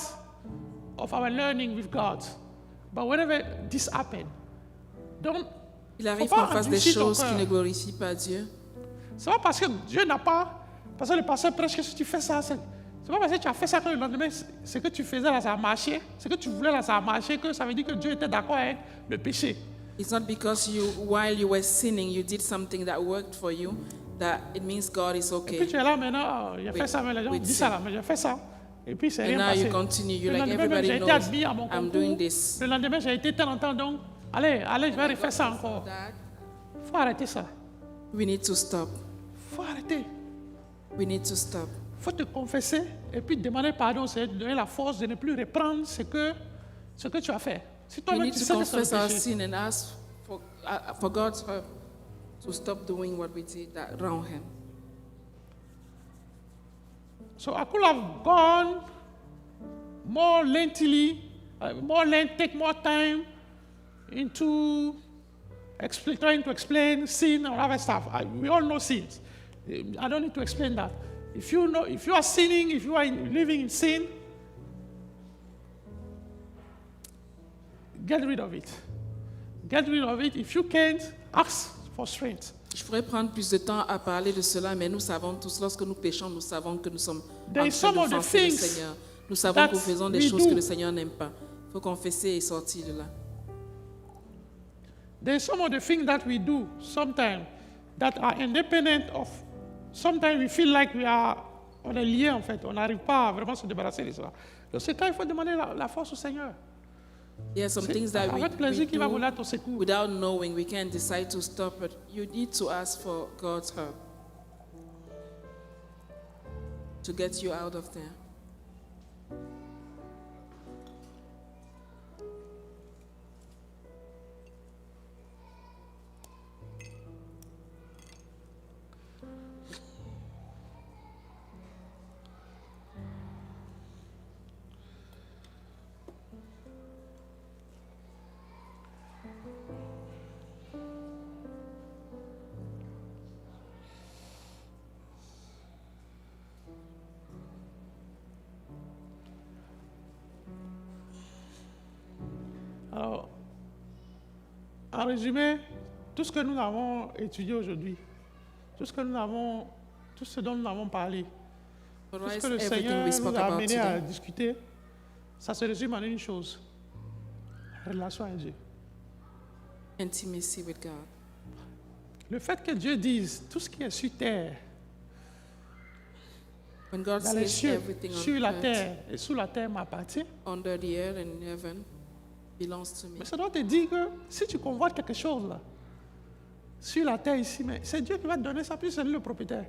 of our learning with God. But whenever this happens, Il arrive Faut pas qu'on fasse des endurcir ton choses qui cœur. ne glorifient pas Dieu. c'est pas parce que Dieu n'a pas, parce que le pasteur prêche que si tu fais ça, c'est pas parce que tu as fait ça que le lendemain, ce que tu faisais là, ça a marché, ce que tu voulais là, ça a marché, que ça veut dire que Dieu était d'accord avec le péché. It's not because while you were sinning, you did something that worked for you, that it means God is Et puis okay. tu es là maintenant, j'ai fait ça, mais les gens with disent sin. ça là, mais j'ai fait ça. Et puis c'est And rien now passé. you continue. You're Le like, lendemain, même, everybody j'ai été knows admis à mon I'm doing concours. this. Le lendemain, j'ai été tel en temps, donc allez, je vais refaire ça encore. Il faut arrêter ça. We need to stop. Il faut arrêter. We need to stop. Il faut te confesser et puis demander pardon, c'est de donner la force de ne plus reprendre ce que tu as fait. Si We toi-même need tu to sais que c'est confess le our péché, sin and ask for God's help to stop doing what we did that wrong Him. so I could have gone more lengthily, take more time into trying to explain sin or other stuff. We all know sins. I don't need to explain that. If you are sinning, if you are living in sin, get rid of it. Get rid of it. If you can't, ask for strength. Je pourrais prendre plus de temps à parler de cela, mais nous savons tous, lorsque nous péchons, nous savons que nous sommes There en is train some of the d'offenser le things Seigneur. Nous savons that que nous faisons des we choses do. que le Seigneur n'aime pas. Il faut confesser et sortir de là. There's some of the things that we do sometimes that are independent of. Sometimes we feel like on est lié en fait. On n'arrive pas à vraiment se débarrasser de cela. Donc c'est quand il faut demander la force au Seigneur. There are some C'est things that avec we plaisir qu'il va voler à do ton secours. without knowing. We can't decide to stop it. You need to ask for God's help to get you out of there. Alors, en résumé, tout ce que nous avons étudié aujourd'hui, tout ce dont nous avons parlé, But tout ce right, que le everything Seigneur we nous spoke a about amené à today, discuter, ça se résume en une chose, relation avec Dieu. intimacy with God. Le fait que Dieu dise tout ce qui est sur terre When God dans les says cieux, everything sur on la earth, terre et sous la terre m'appartient. under the earth and in heaven belongs to me. Mais ça doit te dire que si tu convoites quelque chose là, sur la terre ici, mais c'est Dieu qui va te donner ça, puis c'est lui le propriétaire.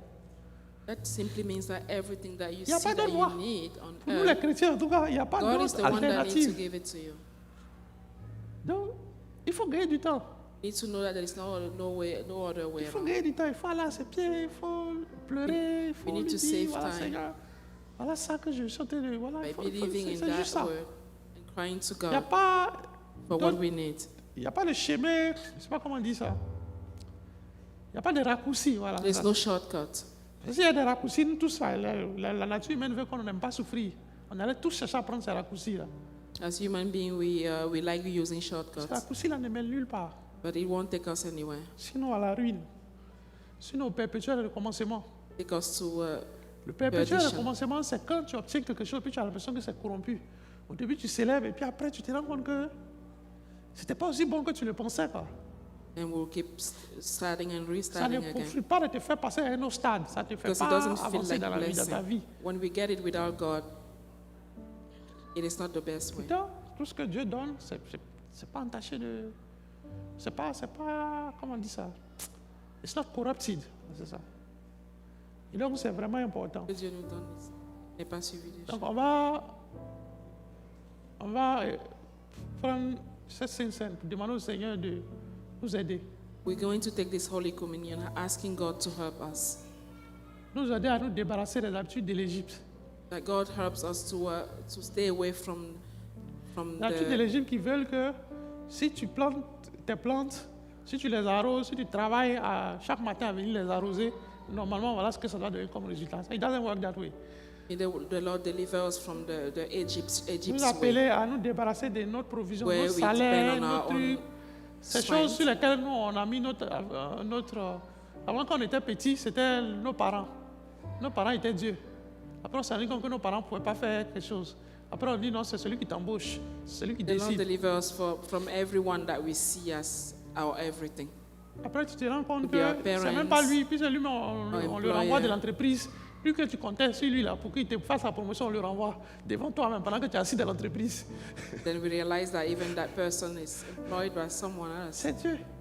That simply means that everything that you Il y a see pas that d'autre voie. you need on Pour nous les earth, chrétiens, en tout cas, il n'y a pas God is d'autre the one that needs to alternative. give it to you. Donc, il faut gagner du temps. You need to know that there is no other way Il faut around. gagner du temps. Il faut aller à ses pieds, il faut pleurer, il faut need lui to dire, save voilà time. Seigneur, voilà ça que je suis en train de... Voilà, By il faut, believing in c'est that juste ça. word and crying to Il n'y a God pas... for what we need. Il n'y a pas de chemin, je ne sais pas comment on dit ça. Il n'y a pas de raccourci, voilà. There's no shortcut. S'il y a des raccourcis, nous, tout ça, la nature humaine veut qu'on n'aime pas souffrir. On allait tous chercher à prendre ces raccourcis-là. As human beings, we like using Ces shortcuts, raccourcis-là ne mènent nulle part. but it won't take us anywhere. Sinon à la ruine. Sinon au perpétuel recommencement. Take us to Le perpétuel perdition. recommencement, c'est quand tu obtiens quelque chose, puis tu as l'impression que c'est corrompu. Au début, tu célèbres, et puis après, tu te rends compte que c'était pas aussi bon que tu le pensais, quoi. And we'll keep starting and Ça ne restarting again. profite pas de te faire passer à un autre stade. Ça ne te fait Because it pas doesn't feel avancer like dans la vie, dans ta blessing. vie. When we get it without God, it is not the best way. Pourtant, tout ce que Dieu donne, c'est pas entaché de... C'est pas, comment on dit ça? It's not corrupted, c'est ça. Et donc, c'est vraiment important. Que Dieu nous donne n'est pas suivi des Donc, choses. on va prendre cette Sainte Seine pour demander au Seigneur de nous aider. We're going to take this Holy Communion, asking God to help us. Nous aider à nous débarrasser des habitudes de l'Égypte. That God helps us to stay away from Les habitudes de the l'Égypte qui veulent que si tu plantes tes plantes, si tu les arroses, si tu travailles à chaque matin à venir les arroser, normalement, voilà ce que ça doit donner comme résultat. It doesn't work that way. May the Lord deliver us from the Egypt's Nous way, appeler à nous débarrasser de notre provision, where nos we salaires, depend on nos our trucs. own Ces choses sur strength. lesquelles nous, on a mis notre avant qu'on était petits, c'était nos parents. Nos parents étaient Dieu. Après, on s'est rendu compte que nos parents ne pouvaient pas faire quelque chose. Après, on dit non, c'est celui qui t'embauche, c'est celui qui The Lord décide. deliver us from everyone that we see as our everything. Après, tu te rends compte Could be our que c'est même parents, pas lui, puis c'est lui, mais on le renvoie de l'entreprise. Lui que tu comptais sur lui là, pour qu'il te fasse la promotion, on le renvoie devant toi-même pendant que tu es assis dans l'entreprise. Then we realize that even that person is employed by someone else.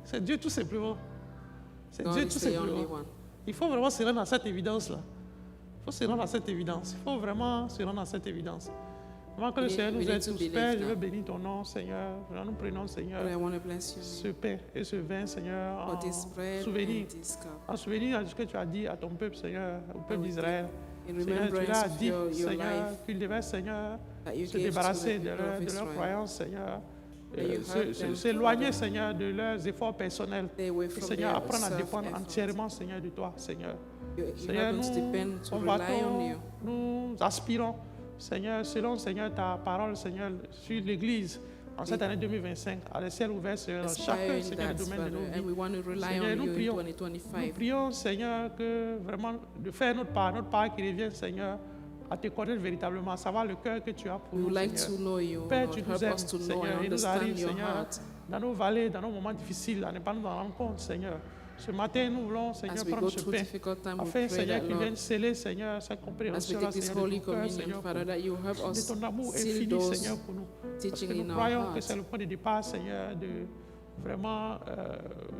C'est Dieu tout simplement. C'est God Dieu is tout the only simplement. one. Il faut vraiment se rendre à cette évidence-là. Il faut se rendre à cette évidence. Il faut vraiment se rendre à cette évidence. Avant que le We need- Seigneur we nous need aide to tous, believe Père, je that. veux bénir ton nom, Seigneur. Nous prenons, Seigneur, Lord, I want to bless your ce name pain et ce vin, Seigneur, for this bread souvenir, and this cup. en souvenir de ce que tu as dit à ton peuple, Seigneur, au peuple we d'Israël. In Seigneur, tu leur remembrance as of dit, your Seigneur, life qu'ils devaient, Seigneur, that you se gave to débarrasser the de people of leur Israel. croyance, Seigneur. That you help them S'éloigner, Seigneur, de leurs efforts personnels. Stay away Et from Seigneur, their apprendre à dépendre self-effort. entièrement, Seigneur, de toi, Seigneur. You Seigneur, help us depend to rely on combattons, you. nous aspirons, Seigneur, selon, Seigneur, ta parole, Seigneur, sur l'Église, en cette année 2025, à les ciels ouverts, Seigneur, dans chacun, Aspire in Seigneur, that, le domaine de Father, nos and we vies. want to rely Seigneur, on nous you in prions. Nous 2025. prions, Seigneur, que vraiment de faire notre part qui revient, Seigneur, à te connaître véritablement, à savoir le cœur que tu as pour We nous, would like Seigneur. to know you, Père, Lord. tu nous Help aimes, us to know Seigneur, and et nous understand arrive, your Seigneur, heart. dans nos vallées, dans nos moments difficiles, à ne pas nous en rendre compte, Seigneur. Ce matin, nous voulons, Seigneur, As we prendre go ce through pain, difficult time, we afin, pray Seigneur, that, qu'il vienne Lord, sceller, Seigneur, cette as we compréhension, take this Seigneur, de Holy ton cœur, Communion, Seigneur, Father, that you help de us ton amour seal infini, those Seigneur, pour nous. Parce teaching que in nous our croyons que hearts. c'est le point de départ, Seigneur, de vraiment,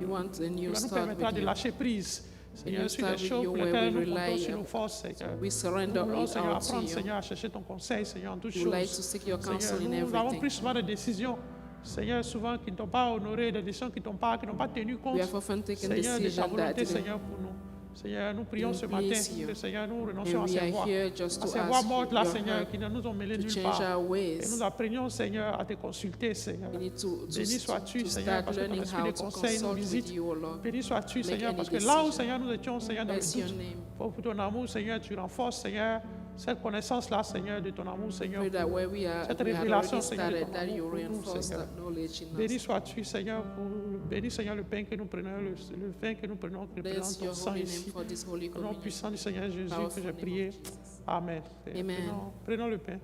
You want a qui new va nous start permettra with de you. lâcher prise, Seigneur, sur les start with choses you pour where lesquelles we nous comptons rely sur on- nos forces, Seigneur. We surrender Nous voulons, it Seigneur, out to apprendre, you. Seigneur, à chercher ton conseil, Seigneur, en toutes We would like choses. to seek your counsel Seigneur, in nous avons pris everything. souvent des décisions, Seigneur, souvent qui ne t'ont pas honoré, des décisions qui n'ont pas tenu compte, We have often taken Seigneur, de ta decisions that volonté, didn't. Seigneur, pour nous. Seigneur, nous prions ce matin please you. que, Seigneur, nous renoncions And à we ces are voies, here just à to ces voies ask mortes, là, your Seigneur, help qui ne nous ont mêlés to nulle change part. our Et ways. nous apprenions, Seigneur, à te consulter, Seigneur. We need to Béni sois-tu, to Seigneur, start parce que ton learning esprit how de to conseil nous consult visite. with you, O Lord. Béni sois-tu, Make Seigneur, any parce que là où, decision. Seigneur, nous étions, Seigneur, dans le Bless your doute, name. pour ton amour, Seigneur, tu renforces, Seigneur, cette connaissance-là, Seigneur, de ton amour, Seigneur. Pray that where we are, Cette we have révélation, already Seigneur, de started, ton that you amour pour nous, reinforce Seigneur. that knowledge in Béni us. sois-tu, Seigneur, béni, Seigneur, le pain que nous prenons, le vin que nous prenons, qui Bless représente ton your sang holy name ici. for this holy Au nom communion. puissant du Seigneur Jésus que Powerful j'ai name of prié. Jesus. Amen. Amen. Prenons le pain.